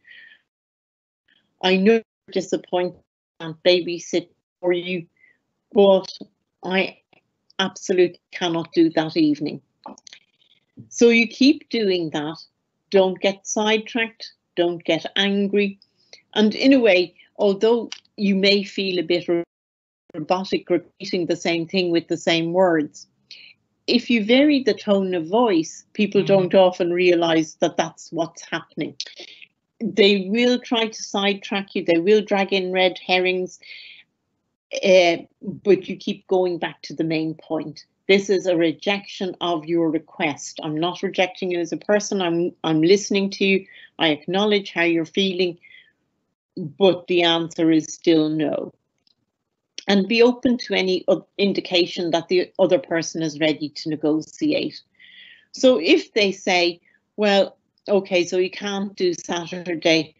I know you're disappointed, I can't babysit for you, but I absolutely cannot do that evening. So you keep doing that. Don't get sidetracked, don't get angry. And in a way, although you may feel a bit robotic repeating the same thing with the same words, if you vary the tone of voice, people don't often realise that that's what's happening. They will try to sidetrack you, they will drag in red herrings, but you keep going back to the main point. This is a rejection of your request. I'm not rejecting you as a person, I'm listening to you, I acknowledge how you're feeling, but the answer is still no. And be open to any indication that the other person is ready to negotiate. So if they say, well, okay, so you can't do Saturday,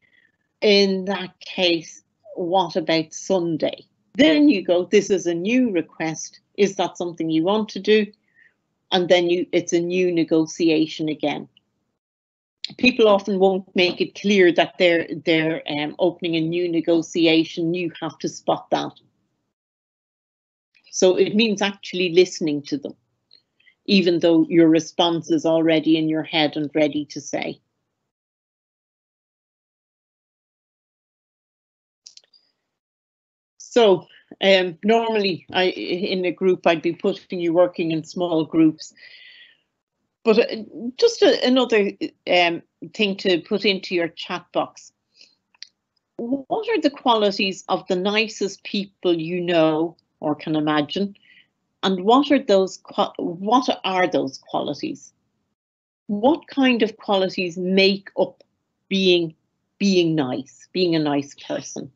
in that case, what about Sunday? Then you go, this is a new request. Is that something you want to do? And then it's a new negotiation again. People often won't make it clear that they're opening a new negotiation. You have to spot that. So it means actually listening to them, even though your response is already in your head and ready to say. So normally in a group, I'd be putting you working in small groups. But just another thing to put into your chat box. What are the qualities of the nicest people you know or can imagine? And what are those qualities? What kind of qualities make up being nice, being a nice person?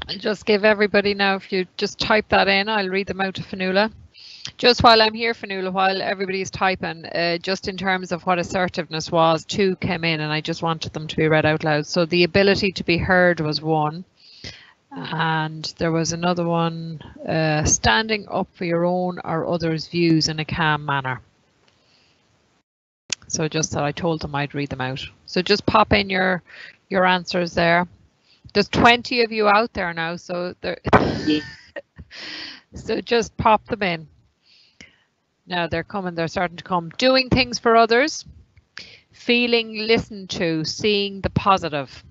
I'll just give everybody now, if you just type that in, I'll read them out to Fionnuala. Just while I'm here, Fionnuala, while everybody's typing, just in terms of what assertiveness was, 2 came in and I just wanted them to be read out loud. So the ability to be heard was 1. And there was another one, standing up for your own or others' views in a calm manner. So just that I told them I'd read them out. So just pop in your answers there. There's 20 of you out there now, so so just pop them in. Now they're coming, they're starting to come. Doing things for others, feeling listened to, seeing the positive.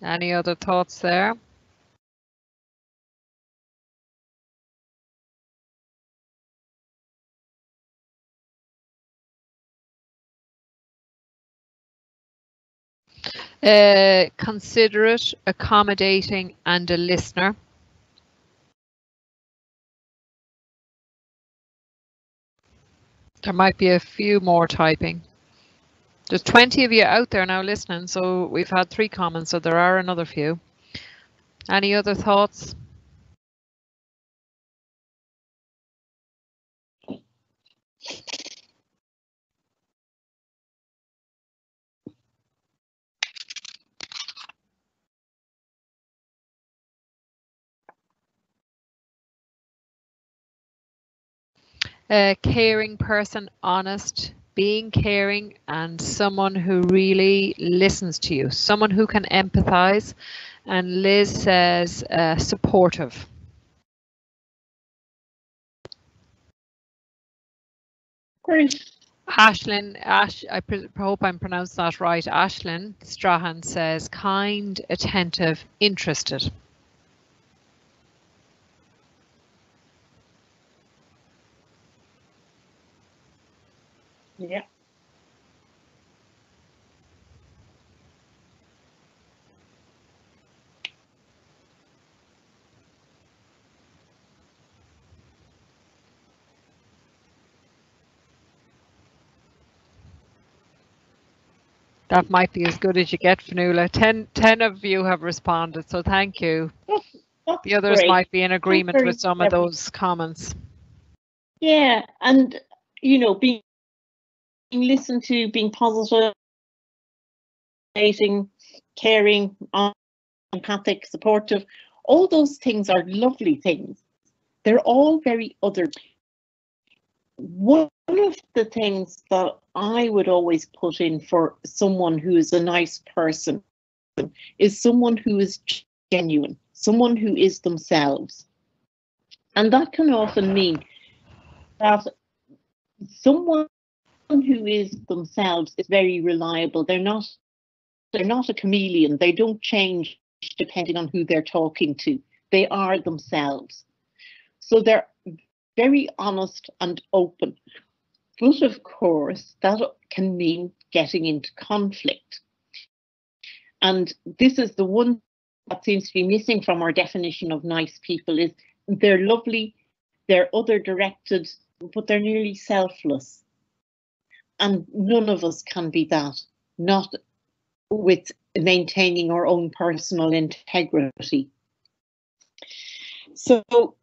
Any other thoughts there? Considerate, accommodating, and a listener. There might be a few more typing. There's 20 of you out there now listening, so we've had 3 comments, so there are another few. Any other thoughts? Caring person, honest, being caring, and someone who really listens to you, someone who can empathize. And Liz says supportive. Great. Ashlyn, I hope I'm pronounced that right. Ashlyn Strahan says kind, attentive, interested. Yeah. That might be as good as you get, Fionnuala. 10 of you have responded, so thank you. That's the others great. might be in agreement with some of those comments. Yeah, and you know, being listened to, being positive, caring, empathic, supportive, all those things are lovely things. They're all very other. One of the things that I would always put in for someone who is a nice person is someone who is genuine, someone who is themselves. And that can often mean that someone who is themselves is very reliable. They're not a chameleon. They don't change depending on who they're talking to. They are themselves. So they're very honest and open. But of course, that can mean getting into conflict. And this is the one that seems to be missing from our definition of nice people, is they're lovely, they're other directed, but they're nearly selfless. And none of us can be that, not with maintaining our own personal integrity. So,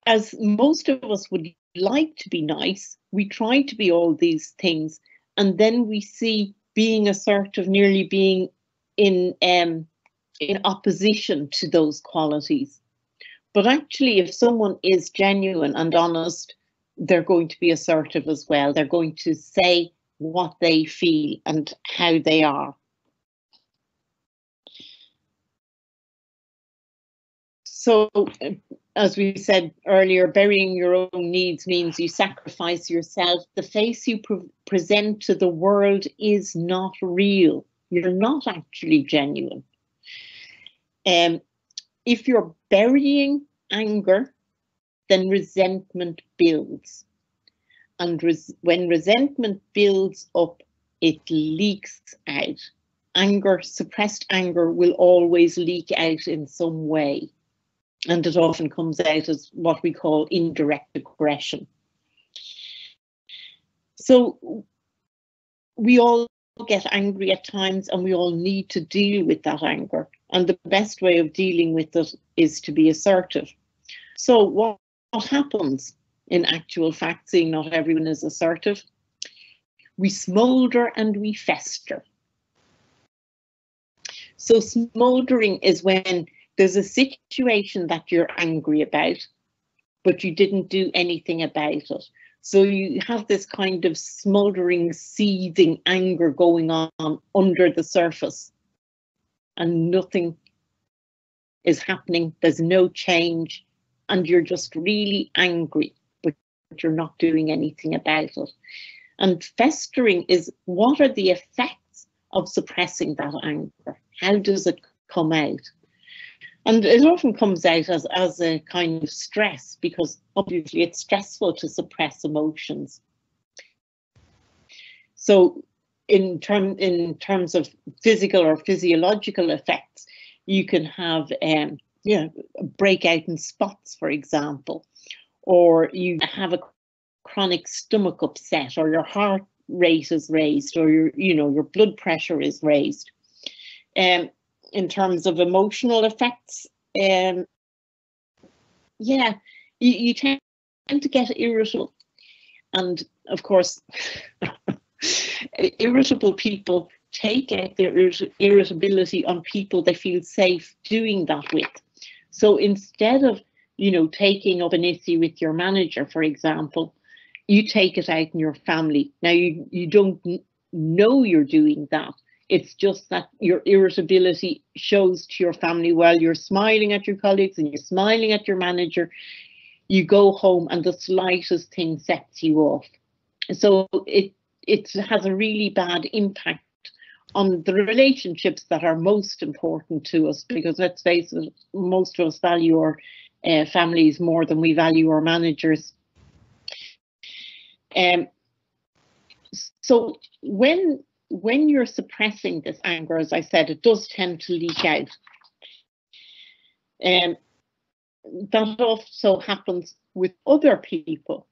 as most of us would like to be nice, we try to be all these things, and then we see being assertive nearly being in opposition to those qualities. But actually, if someone is genuine and honest, they're going to be assertive as well. They're going to say what they feel and how they are. So, as we said earlier, burying your own needs means you sacrifice yourself. The face you present to the world is not real. You're not actually genuine. If you're burying anger, then resentment builds. And when resentment builds up, it leaks out. Anger, suppressed anger, will always leak out in some way. And it often comes out as what we call indirect aggression. So we all get angry at times, and we all need to deal with that anger. And the best way of dealing with it is to be assertive. So what happens in actual fact, seeing not everyone is assertive? We smoulder and we fester. So smouldering is when there's a situation that you're angry about, but you didn't do anything about it. So you have this kind of smouldering, seething anger going on under the surface, and nothing is happening. There's no change, and you're just really angry, but you're not doing anything about it. And festering is, what are the effects of suppressing that anger? How does it come out? And it often comes out as a kind of stress, because obviously it's stressful to suppress emotions. So in terms of physical or physiological effects, you can have a breakout in spots, for example, or you have a chronic stomach upset, or your heart rate is raised, or your blood pressure is raised. In terms of emotional effects, you tend to get irritable. And of course, irritable people take out their irritability on people they feel safe doing that with. So instead of, taking up an issue with your manager, for example, you take it out in your family. Now, you don't know you're doing that. It's just that your irritability shows to your family while you're smiling at your colleagues and you're smiling at your manager. You go home and the slightest thing sets you off. So it has a really bad impact on the relationships that are most important to us, because let's face it, most of us value our families more than we value our managers. So when you're suppressing this anger, as I said, it does tend to leak out. That also happens with other people.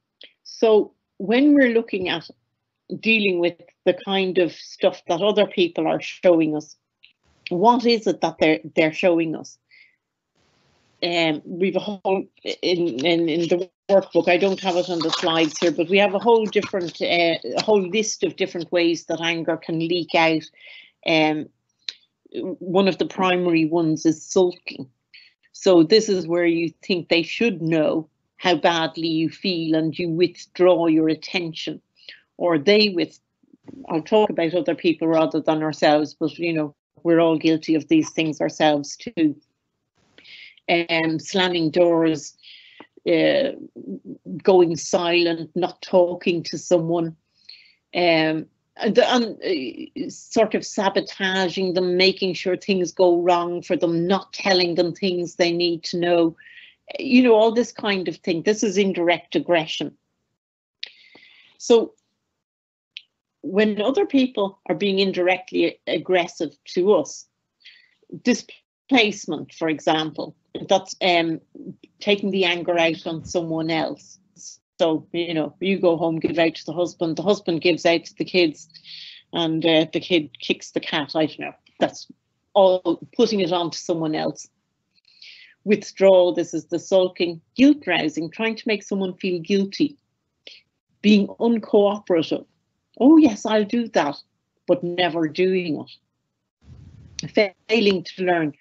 So when we're looking at dealing with the kind of stuff that other people are showing us, what is it that they're showing us? We've a whole in the workbook. I don't have it on the slides here, but we have a whole list of different ways that anger can leak out. One of the primary ones is sulking. So this is where you think they should know how badly you feel and you withdraw your attention, or I'll talk about other people rather than ourselves, but we're all guilty of these things ourselves too. Slamming doors, going silent, not talking to someone, sort of sabotaging them, making sure things go wrong for them, not telling them things they need to know, all this kind of thing. This is indirect aggression. So when other people are being indirectly aggressive to us, displacement, for example, that's taking the anger out on someone else. So, you go home, give out to the husband gives out to the kids, and the kid kicks the cat. I don't know. That's all putting it on to someone else. Withdrawal, this is the sulking. Guilt rousing, trying to make someone feel guilty. Being uncooperative. Oh, yes, I'll do that, but never doing it. Failing to learn.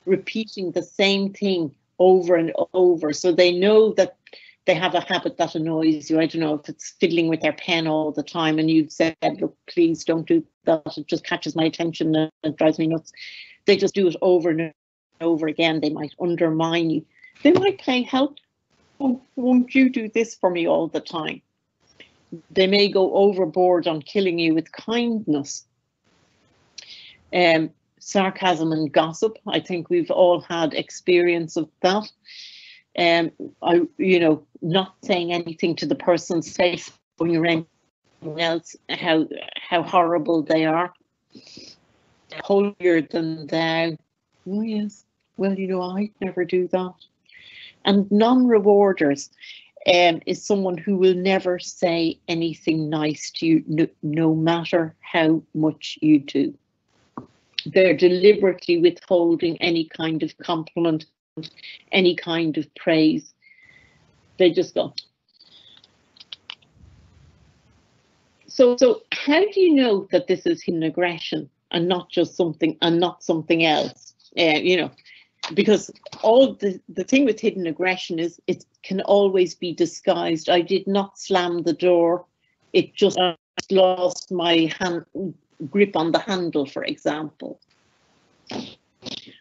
Repeating the same thing over and over, so they know that they have a habit that annoys you. I don't know if it's fiddling with their pen all the time and you've said, look, please don't do that, it just catches my attention and it drives me nuts. They just do it over and over again. They might undermine you. They might play help. Oh, won't you do this for me all the time? They may go overboard on killing you with kindness. Sarcasm and gossip. I think we've all had experience of that. not saying anything to the person's face when you're anything else, how horrible they are. Holier than thou. Oh yes, well, you know, I'd never do that. And non-rewarders is someone who will never say anything nice to you, no matter how much you do. They're deliberately withholding any kind of compliment, any kind of praise. They just go. So how do you know that this is hidden aggression and not just something and not something else? You know, because all the thing with hidden aggression is it can always be disguised. I did not slam the door. It just lost my grip on the handle, for example.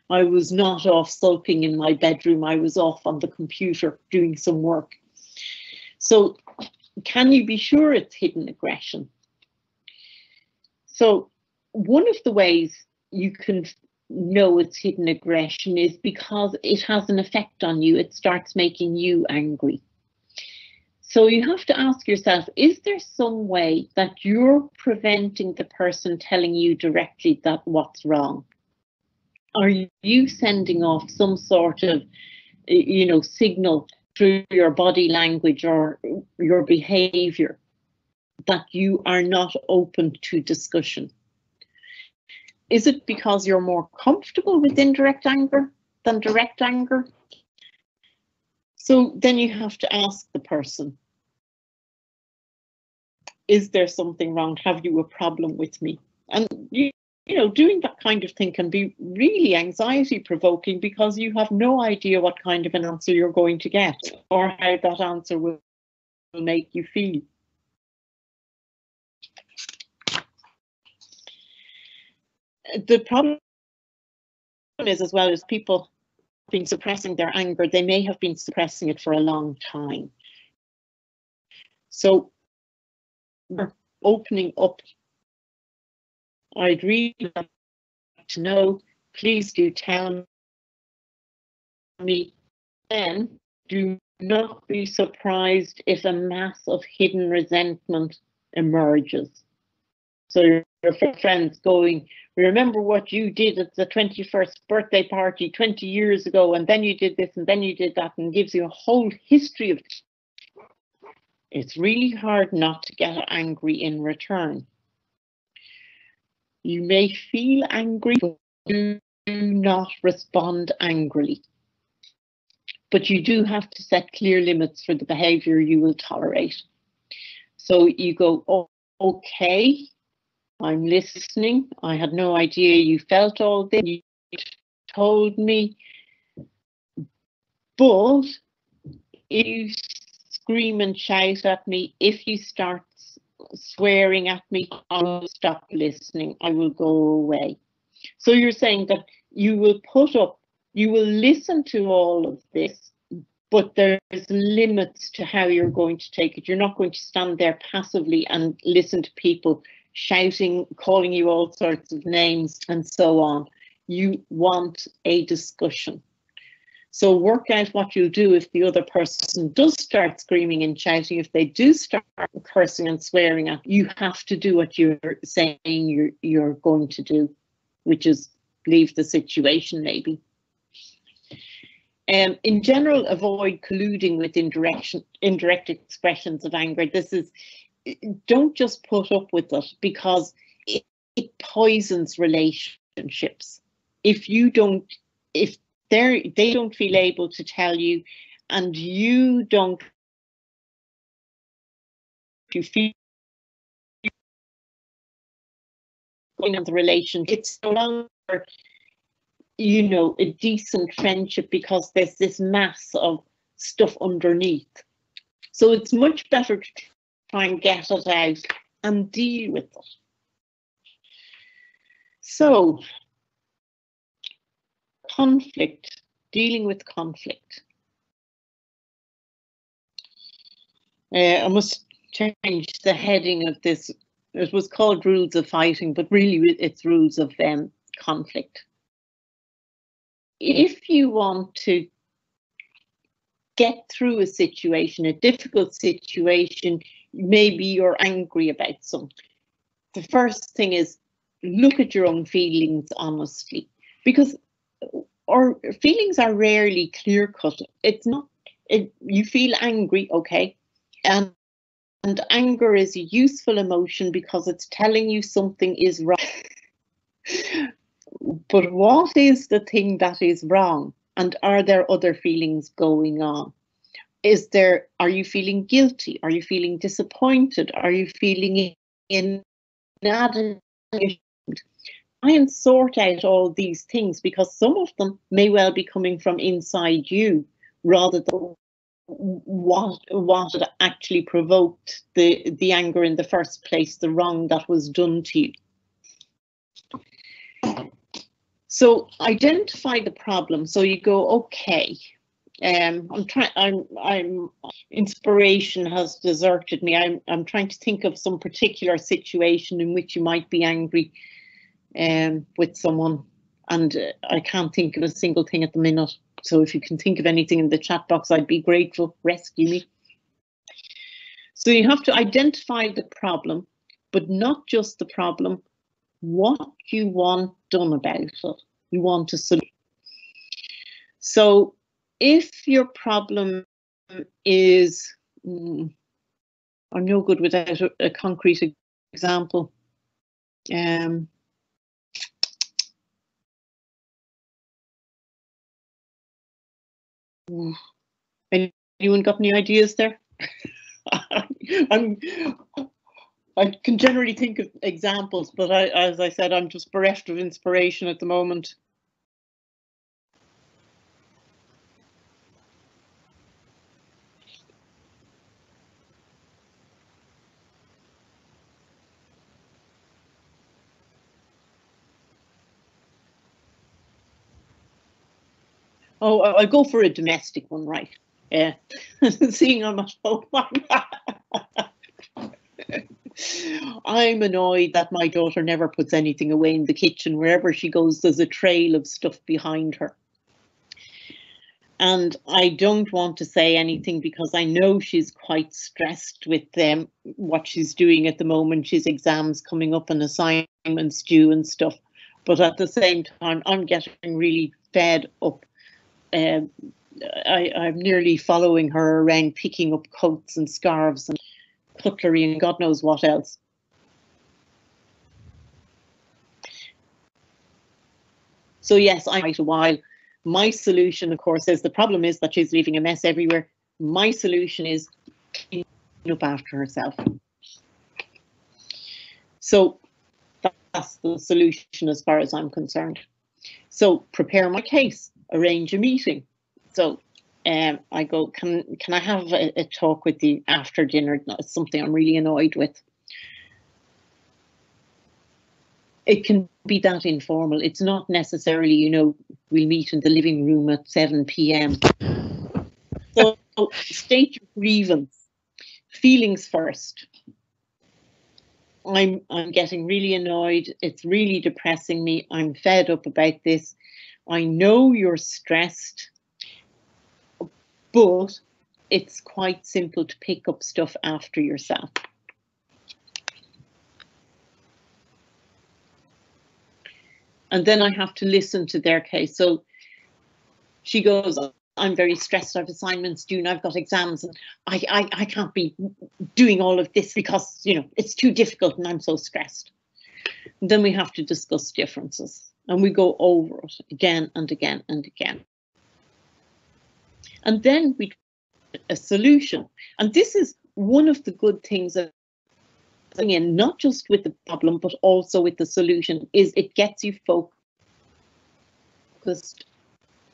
I was not off sulking in my bedroom. I was off on the computer doing some work. So can you be sure it's hidden aggression? So one of the ways you can know it's hidden aggression is because it has an effect on you. It starts making you angry. So you have to ask yourself, is there some way that you're preventing the person telling you directly that what's wrong? Are you sending off some sort of, you know, signal through your body language or your behaviour that you are not open to discussion? Is it because you're more comfortable with indirect anger than direct anger? So then you have to ask the person, is there something wrong? Have you a problem with me? And you know, doing that kind of thing can be really anxiety provoking because you have no idea what kind of an answer you're going to get or how that answer will make you feel. The problem is, as well as people been suppressing their anger, they may have been suppressing it for a long time. So we're opening up. I'd really like to know, please do tell me. Then do not be surprised if a mass of hidden resentment emerges. So your friends going, remember what you did at the 21st birthday party 20 years ago, and then you did this and then you did that, and gives you a whole history of it. It's really hard not to get angry in return. You may feel angry, but do not respond angrily. But you do have to set clear limits for the behaviour you will tolerate. So you go, oh, okay, I'm listening. I had no idea you felt all this. You told me. But if you scream and shout at me, if you start swearing at me, I will stop listening. I will go away. So you're saying that you will put up, you will listen to all of this, but there's limits to how you're going to take it. You're not going to stand there passively and listen to people shouting, calling you all sorts of names and so on. You want a discussion. So work out what you'll do if the other person does start screaming and shouting. If they do start cursing and swearing at you, you have to do what you're saying you're going to do, which is leave the situation maybe. In general, avoid colluding with indirect expressions of anger. This is, don't just put up with it because it poisons relationships. If you don't, if they don't feel able to tell you, and you don't, you feel going on the relationship, it's no longer, you know, a decent friendship because there's this mass of stuff underneath. So it's much better to try and get it out and deal with it. So, conflict, dealing with conflict. I must change the heading of this. It was called Rules of Fighting, but really it's Rules of Conflict. If you want to get through a situation, a difficult situation, maybe you're angry about something. The first thing is look at your own feelings honestly, because our feelings are rarely clear-cut. It's not, you feel angry, okay, and anger is a useful emotion because it's telling you something is wrong. But what is the thing that is wrong? And are there other feelings going on? Are you feeling guilty? Are you feeling disappointed? Are you feeling inadequate? Try and sort out all these things, because some of them may well be coming from inside you rather than what actually provoked the anger in the first place, the wrong that was done to you. So identify the problem. So you go, okay, inspiration has deserted me. I'm trying to think of some particular situation in which you might be angry with someone, and I can't think of a single thing at the minute. So if you can think of anything in the chat box, I'd be grateful. Rescue me. So you have to identify the problem, but not just the problem, what you want done about it. You want a solution. So if your problem is, I'm no good without a concrete example. Anyone got any ideas there? I can generally think of examples, but as I said, I'm just bereft of inspiration at the moment. Oh, I'll go for a domestic one, right? Yeah. Seeing I'm at home. I'm annoyed that my daughter never puts anything away in the kitchen. Wherever she goes, there's a trail of stuff behind her. And I don't want to say anything because I know she's quite stressed with what she's doing at the moment. She's exams coming up and assignments due and stuff. But at the same time, I'm getting really fed up. I'm nearly following her around, picking up coats and scarves and cutlery and God knows what else. So yes, I wait a while. My solution, of course, is the problem is that she's leaving a mess everywhere. My solution is clean up after herself. So that's the solution as far as I'm concerned. So prepare my case, arrange a meeting. So I go, can I have a talk with you after dinner? It's something I'm really annoyed with. It can be that informal. It's not necessarily, you know, we'll meet in the living room at 7 p.m. So state your grievance. Feelings first. I'm getting really annoyed. It's really depressing me. I'm fed up about this. I know you're stressed, but it's quite simple to pick up stuff after yourself. And then I have to listen to their case. So she goes, I'm very stressed, I have assignments due and I've got exams and I can't be doing all of this because, you know, it's too difficult and I'm so stressed. And then we have to discuss differences and we go over it again and again and again. And then we a solution. And this is one of the good things of in, not just with the problem, but also with the solution, is it gets you focused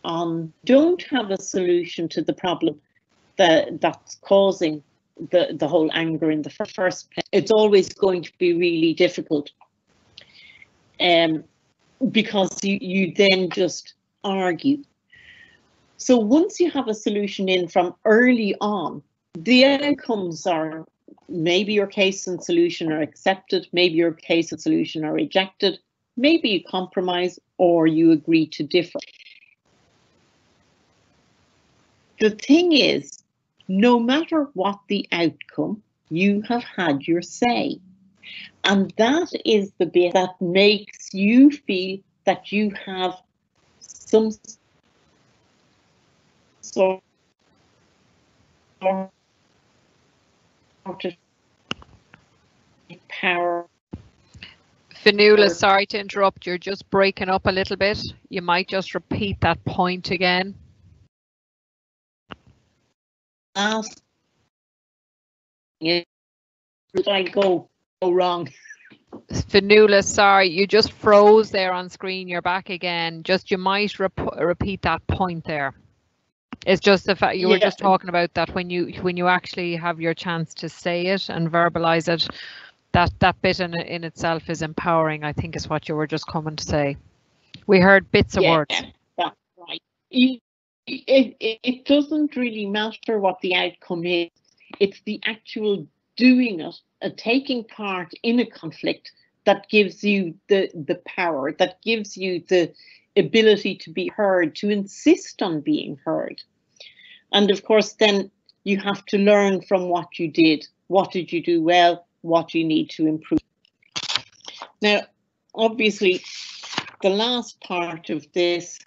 on, don't have a solution to the problem that's causing the whole anger in the first place. It's always going to be really difficult because you then just argue. So once you have a solution in from early on, the outcomes are maybe your case and solution are accepted, maybe your case and solution are rejected, maybe you compromise or you agree to differ. the thing is, no matter what the outcome, you have had your say. And that is the bit that makes you feel that you have some sort of power. Fionnuala, sorry to interrupt, you're just breaking up a little bit. You might just repeat that point again. Did I go wrong? Fionnuala, sorry, you just froze there on screen. You're back again. Just you might repeat that point there. It's just the fact you were just talking about that when you actually have your chance to say it and verbalize it, that bit in itself is empowering, I think is what you were just coming to say. We heard bits of words. That's right. It doesn't really matter what the outcome is. It's the actual doing it and taking part in a conflict that gives you the power, that gives you the ability to be heard, to insist on being heard. And of course, then you have to learn from what you did. What did you do well? What you need to improve. Now, obviously, the last part of this,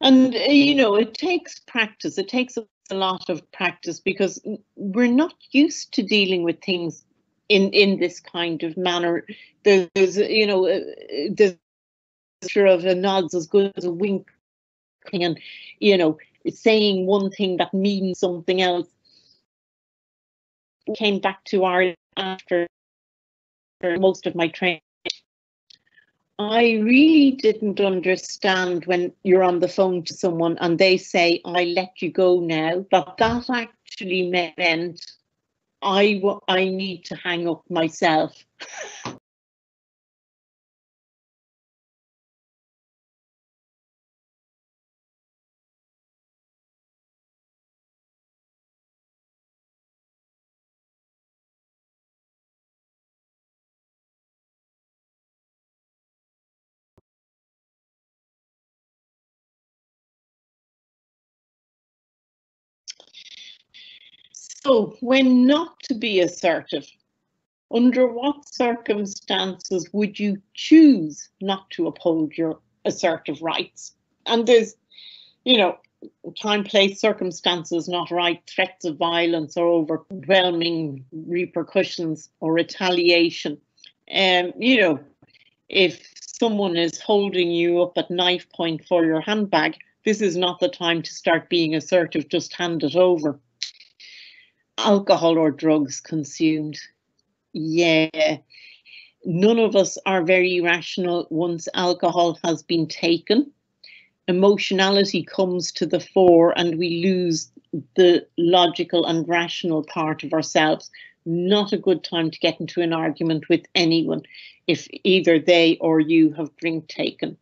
and you know, it takes practice. It takes a lot of practice because we're not used to dealing with things in this kind of manner. There's you know, there's of a nod's as good as a wink, and you know, saying one thing that means something else. Came back to Ireland after most of my training. I really didn't understand when you're on the phone to someone and they say, "I let you go now," that actually meant I need to hang up myself. So, when not to be assertive, under what circumstances would you choose not to uphold your assertive rights? And there's, you know, time, place, circumstances not right, threats of violence or overwhelming repercussions or retaliation. You know, if someone is holding you up at knife point for your handbag, this is not the time to start being assertive, just hand it over. Alcohol or drugs consumed. Yeah, none of us are very rational once alcohol has been taken. Emotionality comes to the fore and we lose the logical and rational part of ourselves. Not a good time to get into an argument with anyone if either they or you have drink taken.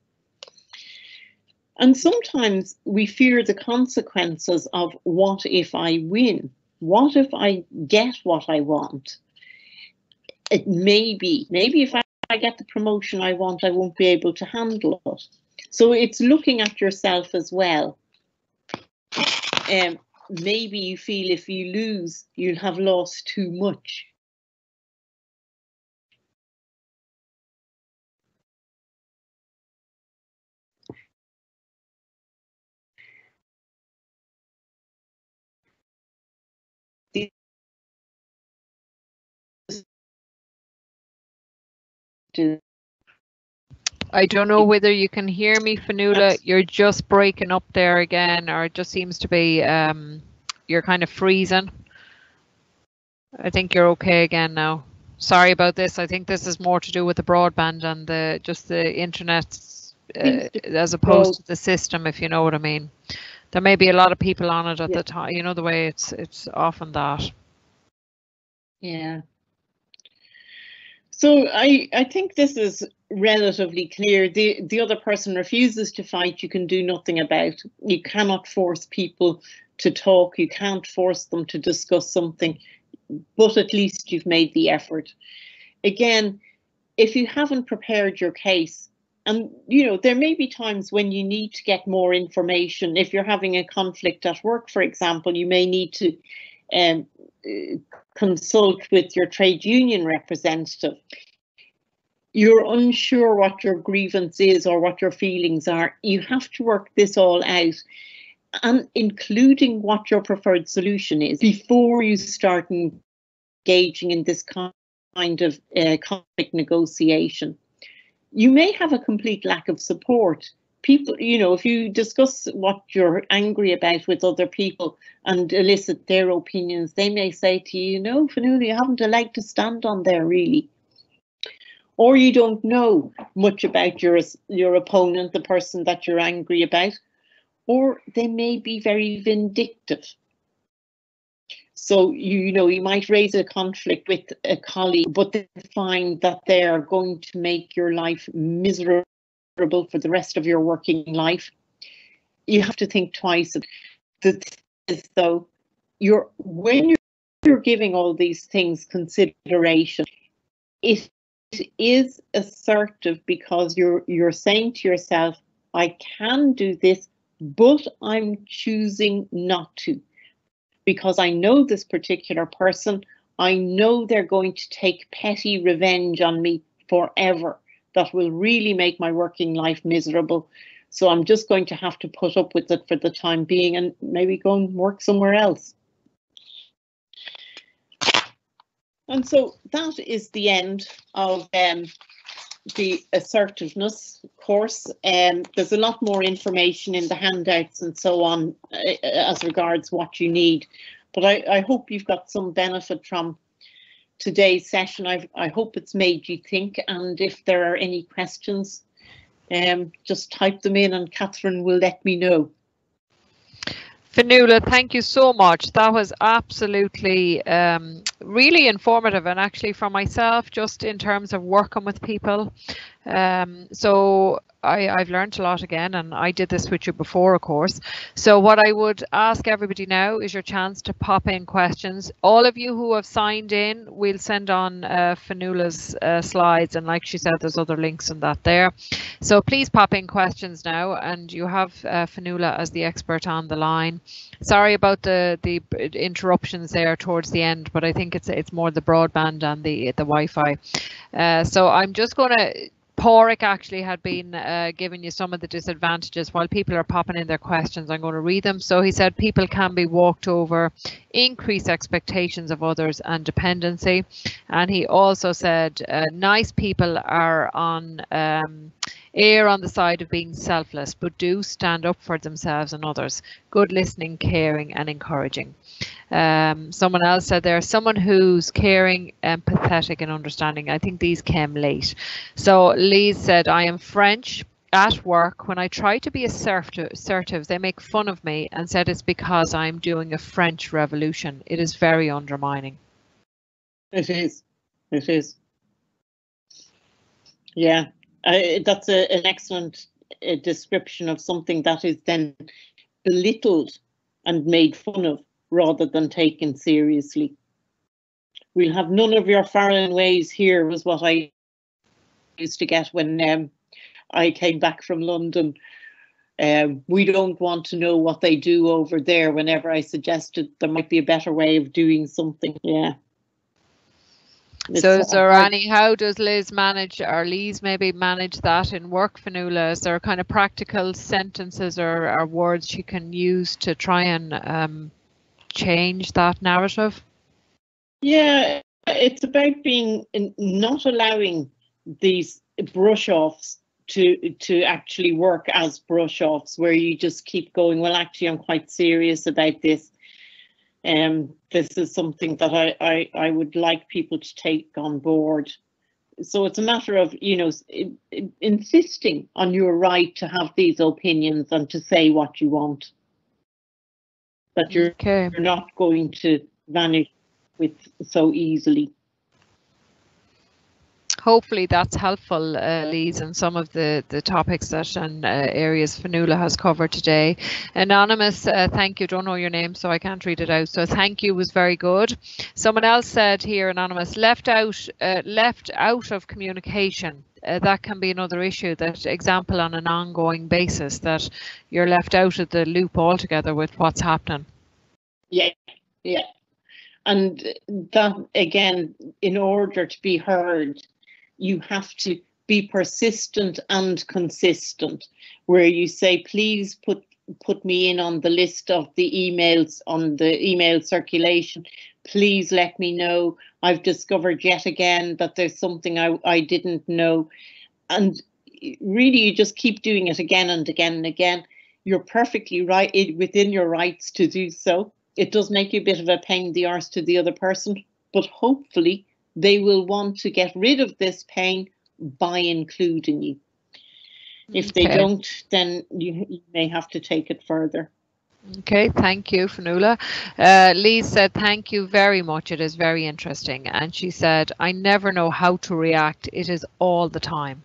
And sometimes we fear the consequences of what if I win? What if I get what I want? It maybe if I get the promotion I want, I won't be able to handle it. So it's looking at yourself as well. Maybe you feel if you lose, you'll have lost too much. I don't know whether you can hear me, Fionnuala. You're just breaking up there again, or it just seems to be you're kind of freezing. I think you're okay again now. Sorry about this. I think this is more to do with the broadband and the internet as opposed to the system, if you know what I mean. There may be a lot of people on it at the time. You know the way it's often that. Yeah. So I think this is relatively clear. The other person refuses to fight, you can do nothing about. You cannot force people to talk. You can't force them to discuss something, but at least you've made the effort. Again, if you haven't prepared your case, And, you know, there may be times when you need to get more information. If you're having a conflict at work, for example, you may need to consult with your trade union representative. You're unsure what your grievance is or what your feelings are. You have to work this all out, and including what your preferred solution is before you start engaging in this kind of conflict negotiation. You may have a complete lack of support. People, you know, if you discuss what you're angry about with other people and elicit their opinions, they may say to you, no, Fionnuala, you haven't a leg to stand on there, really. Or you don't know much about your opponent, the person that you're angry about, or they may be very vindictive. So, you know, you might raise a conflict with a colleague, but they find that they are going to make your life miserable for the rest of your working life. You have to think twice. So, when you're giving all these things consideration, it is assertive because you're saying to yourself, I can do this, but I'm choosing not to. Because I know this particular person, I know they're going to take petty revenge on me forever. That will really make my working life miserable. So I'm just going to have to put up with it for the time being and maybe go and work somewhere else. And so that is the end of the assertiveness course. There's a lot more information in the handouts and so on as regards what you need. But I hope you've got some benefit from today's session. I hope it's made you think. And if there are any questions, just type them in and Catherine will let me know. Fionnuala, thank you so much. That was absolutely really informative, and actually for myself, just in terms of working with people. So I've learned a lot again, and I did this with you before, of course. So what I would ask everybody now is your chance to pop in questions. All of you who have signed in, we'll send on Fionnuala's slides, and like she said, there's other links in that there. So please pop in questions now, and you have Fionnuala as the expert on the line. Sorry about the interruptions there towards the end, but I think it's more the broadband and the Wi-Fi. So I'm just going to. Pádraig actually had been giving you some of the disadvantages. While people are popping in their questions, I'm going to read them. So he said people can be walked over, increased expectations of others and dependency. And he also said nice people are on err on the side of being selfless, but do stand up for themselves and others. Good listening, caring and encouraging. Someone else said there's someone who's caring, empathetic and understanding. I think these came late. So Lise said, I am French. At work, when I try to be assertive, they make fun of me and said it's because I'm doing a French revolution. It is very undermining. It is. It is. Yeah, that's an excellent description of something that is then belittled and made fun of, rather than taken seriously. We'll have none of your foreign ways here, was what I used to get when I came back from London. We don't want to know what they do over there, whenever I suggested there might be a better way of doing something. Yeah. So, Annie, how does Liz manage, or Lise maybe manage that in work, Fionnuala? Is there kind of practical sentences or words she can use to try and change that narrative? Yeah, it's about being not allowing these brush-offs to actually work as brush-offs, where you just keep going, well, actually, I'm quite serious about this. This is something that I would like people to take on board. So it's a matter of, you know, insisting on your right to have these opinions and to say what you want. That you're not going to vanish with so easily. hopefully that's helpful, Lise, and some of the topics that and areas Fionnuala has covered today. Anonymous, thank you. Don't know your name, so I can't read it out. So thank you was very good. Someone else said here, Anonymous, left out of communication. That can be another issue. That example on an ongoing basis, that you're left out of the loop altogether with what's happening. Yeah, yeah. And that, again, in order to be heard, you have to be persistent and consistent, where you say, please put me in on the list of the emails, on the email circulation. Please let me know. I've discovered yet again that there's something I didn't know. And really, you just keep doing it again and again and again. You're perfectly right, within your rights to do so. It does make you a bit of a pain in the arse to the other person, but hopefully they will want to get rid of this pain by including you. If they don't, then you may have to take it further. Okay, thank you, Fionnuala. Lise said, thank you very much. It is very interesting. And she said, I never know how to react. It is all the time.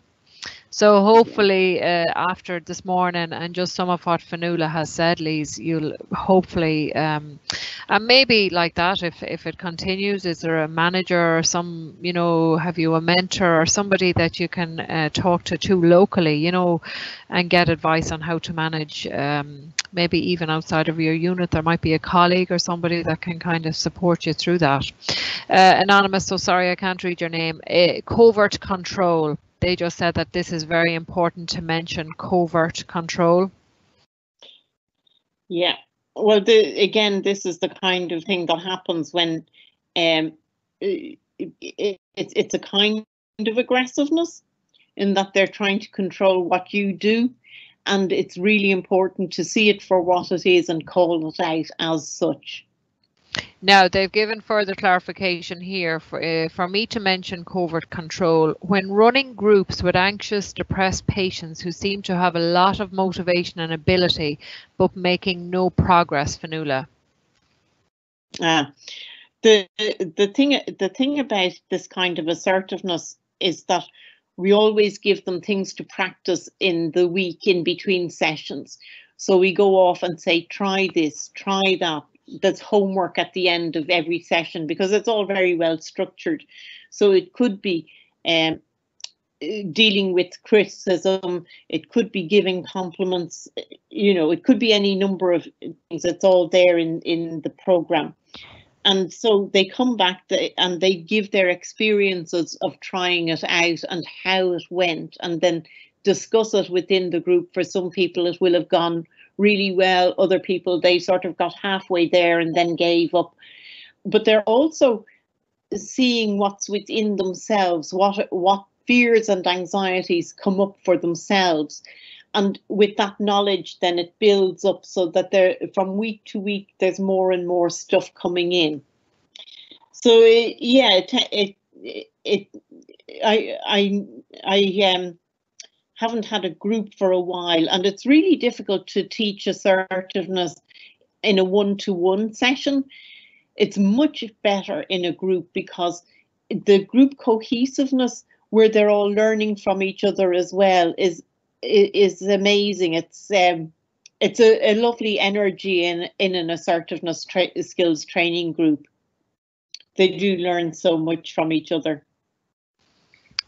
So hopefully after this morning and just some of what Fionnuala has said, Lise, you'll hopefully, and maybe like that, if it continues, is there a manager or some, you know, have you a mentor or somebody that you can talk to locally, you know, and get advice on how to manage, maybe even outside of your unit, there might be a colleague or somebody that can kind of support you through that. Anonymous, so sorry I can't read your name. Covert control. They just said that this is very important to mention, covert control. Yeah, well, again, this is the kind of thing that happens when it's a kind of aggressiveness in that they're trying to control what you do. And it's really important to see it for what it is and call it out as such. Now, they've given further clarification here for me to mention covert control. When running groups with anxious, depressed patients who seem to have a lot of motivation and ability, but making no progress, Fionnuala. The thing about this kind of assertiveness is that we always give them things to practice in the week in between sessions. So we go off and say, try this, try that. There's homework at the end of every session because it's all very well structured. So it could be dealing with criticism, it could be giving compliments, you know, it could be any number of things. It's all there in the program. And so they come back and they give their experiences of trying it out and how it went, and then discuss it within the group. For some people, it will have gone really well. Other people, they sort of got halfway there and then gave up. But they're also seeing what's within themselves, what fears and anxieties come up for themselves. And with that knowledge, then it builds up so that from week to week, there's more and more stuff coming in. So I haven't had a group for a while, and it's really difficult to teach assertiveness in a one-to-one session. It's much better in a group because the group cohesiveness, where they're all learning from each other as well, is amazing. It's a lovely energy in an assertiveness skills training group. They do learn so much from each other.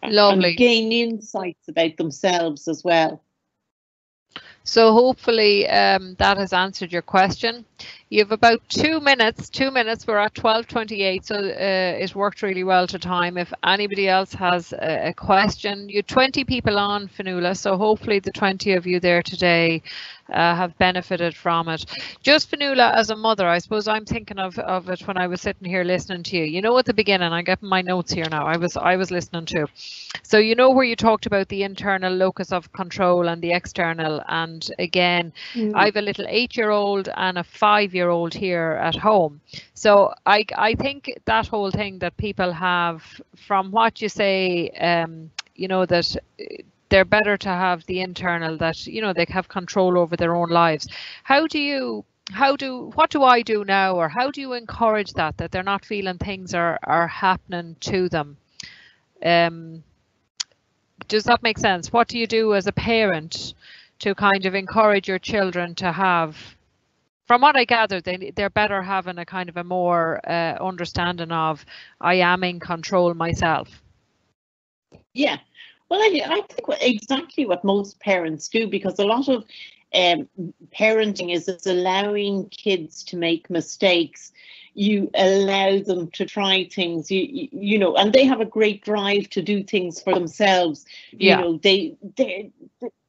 Lovely. And gain insights about themselves as well. So hopefully that has answered your question. You have about 2 minutes. 2 minutes. We're at 12:28, so it worked really well to time. If anybody else has a question, you 20 people on, Fionnuala, so hopefully the 20 of you there today have benefited from it. Just Fionnuala, as a mother, I suppose I'm thinking of it when I was sitting here listening to you. You know, at the beginning, I got my notes here now. I was listening to. So you know where you talked about the internal locus of control and the external, and again, I have a little 8-year-old and a 5-year-old here at home. So I think that whole thing that people have, from what you say, you know, that they're better to have the internal, that, you know, they have control over their own lives. What do I do now, or how do you encourage that they're not feeling things are happening to them? Does that make sense? What do you do as a parent to kind of encourage your children to have, from what I gather, they're better having a kind of a more understanding of, I am in control myself. Yeah, well, I think exactly what most parents do, because a lot of parenting is allowing kids to make mistakes. You allow them to try things, you know, and they have a great drive to do things for themselves. You know, they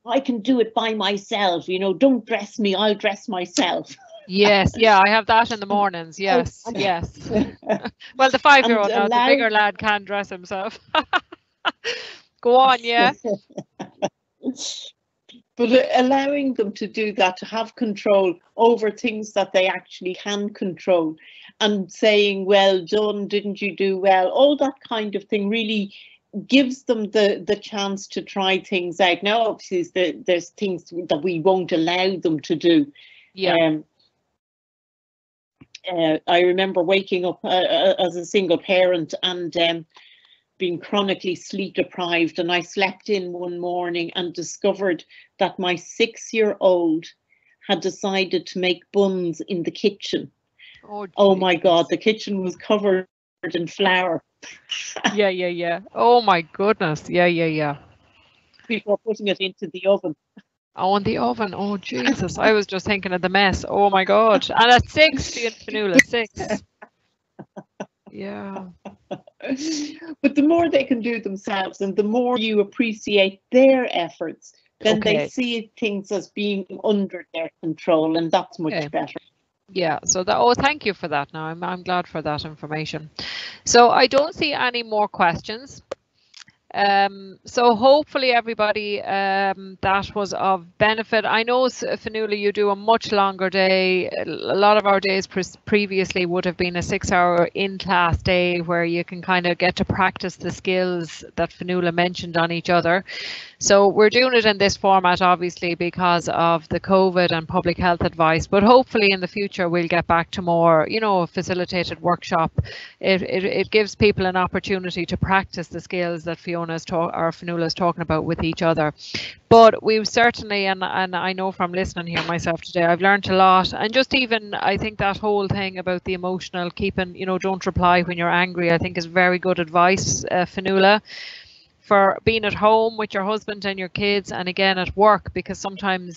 I can do it by myself. You know, don't dress me, I'll dress myself. Yes, yeah, I have that in the mornings. Yes, yes. Well, the 5-year-old now, the bigger lad can dress himself. Go on, yeah. But allowing them to do that, to have control over things that they actually can control, and saying, well done, didn't you do well, all that kind of thing really gives them the chance to try things out. Now, obviously, there's things that we won't allow them to do. Yeah. I remember waking up as a single parent and being chronically sleep deprived, and I slept in one morning and discovered that my 6-year-old had decided to make buns in the kitchen. Oh my God, the kitchen was covered in flour. Yeah. Oh my goodness. Yeah. Before putting it into the oven. Oh, in the oven. Oh Jesus. I was just thinking of the mess. Oh my God. And at 6, being Fionnuala, 6. Yeah. But the more they can do themselves, and the more you appreciate their efforts, then they see things as being under their control, and that's much better. Yeah, so that, oh, thank you for that. Now I'm glad for that information. So I don't see any more questions. So hopefully everybody that was of benefit. I know, Fionnuala, you do a much longer day. A lot of our days previously would have been a 6-hour in-class day where you can kind of get to practice the skills that Fionnuala mentioned on each other. So we're doing it in this format, obviously, because of the COVID and public health advice, but hopefully in the future we'll get back to more, you know, a facilitated workshop. It gives people an opportunity to practice the skills that Fionnuala is talking about with each other. But we've certainly, and I know from listening here myself today, I've learned a lot. And just even, I think that whole thing about the emotional keeping, you know, don't reply when you're angry, I think is very good advice, Fionnuala, for being at home with your husband and your kids, and again at work, because sometimes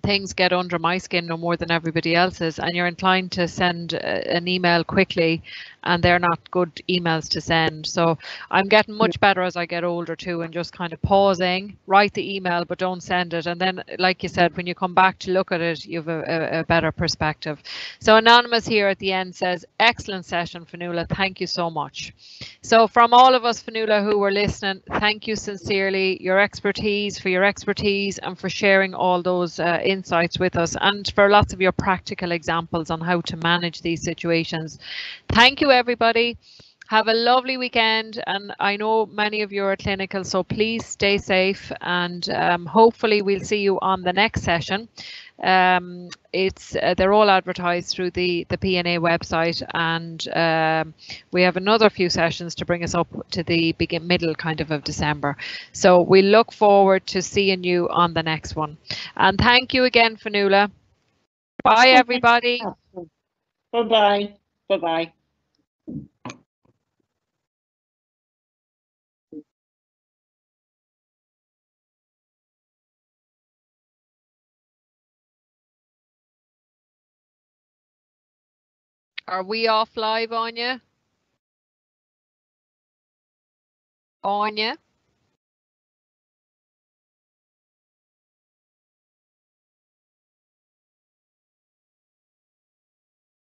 things get under my skin no more than everybody else's, and you're inclined to send an email quickly, and they're not good emails to send. So I'm getting much better as I get older too, and just kind of pausing, write the email but don't send it, and then, like you said, when you come back to look at it, you have a better perspective. So Anonymous here at the end says, excellent session, Fionnuala, thank you so much. So from all of us, Fionnuala, who were listening, thank you sincerely for your expertise and for sharing all those insights with us, and for lots of your practical examples on how to manage these situations. Thank you, everybody. Have a lovely weekend, and I know many of you are clinical, so please stay safe, and hopefully we'll see you on the next session. They're all advertised through the PNA website, and we have another few sessions to bring us up to the middle kind of December. So we look forward to seeing you on the next one. And thank you again, Fionnuala. Bye, everybody. Bye-bye. Bye-bye. Are we off live, Anya? Anya?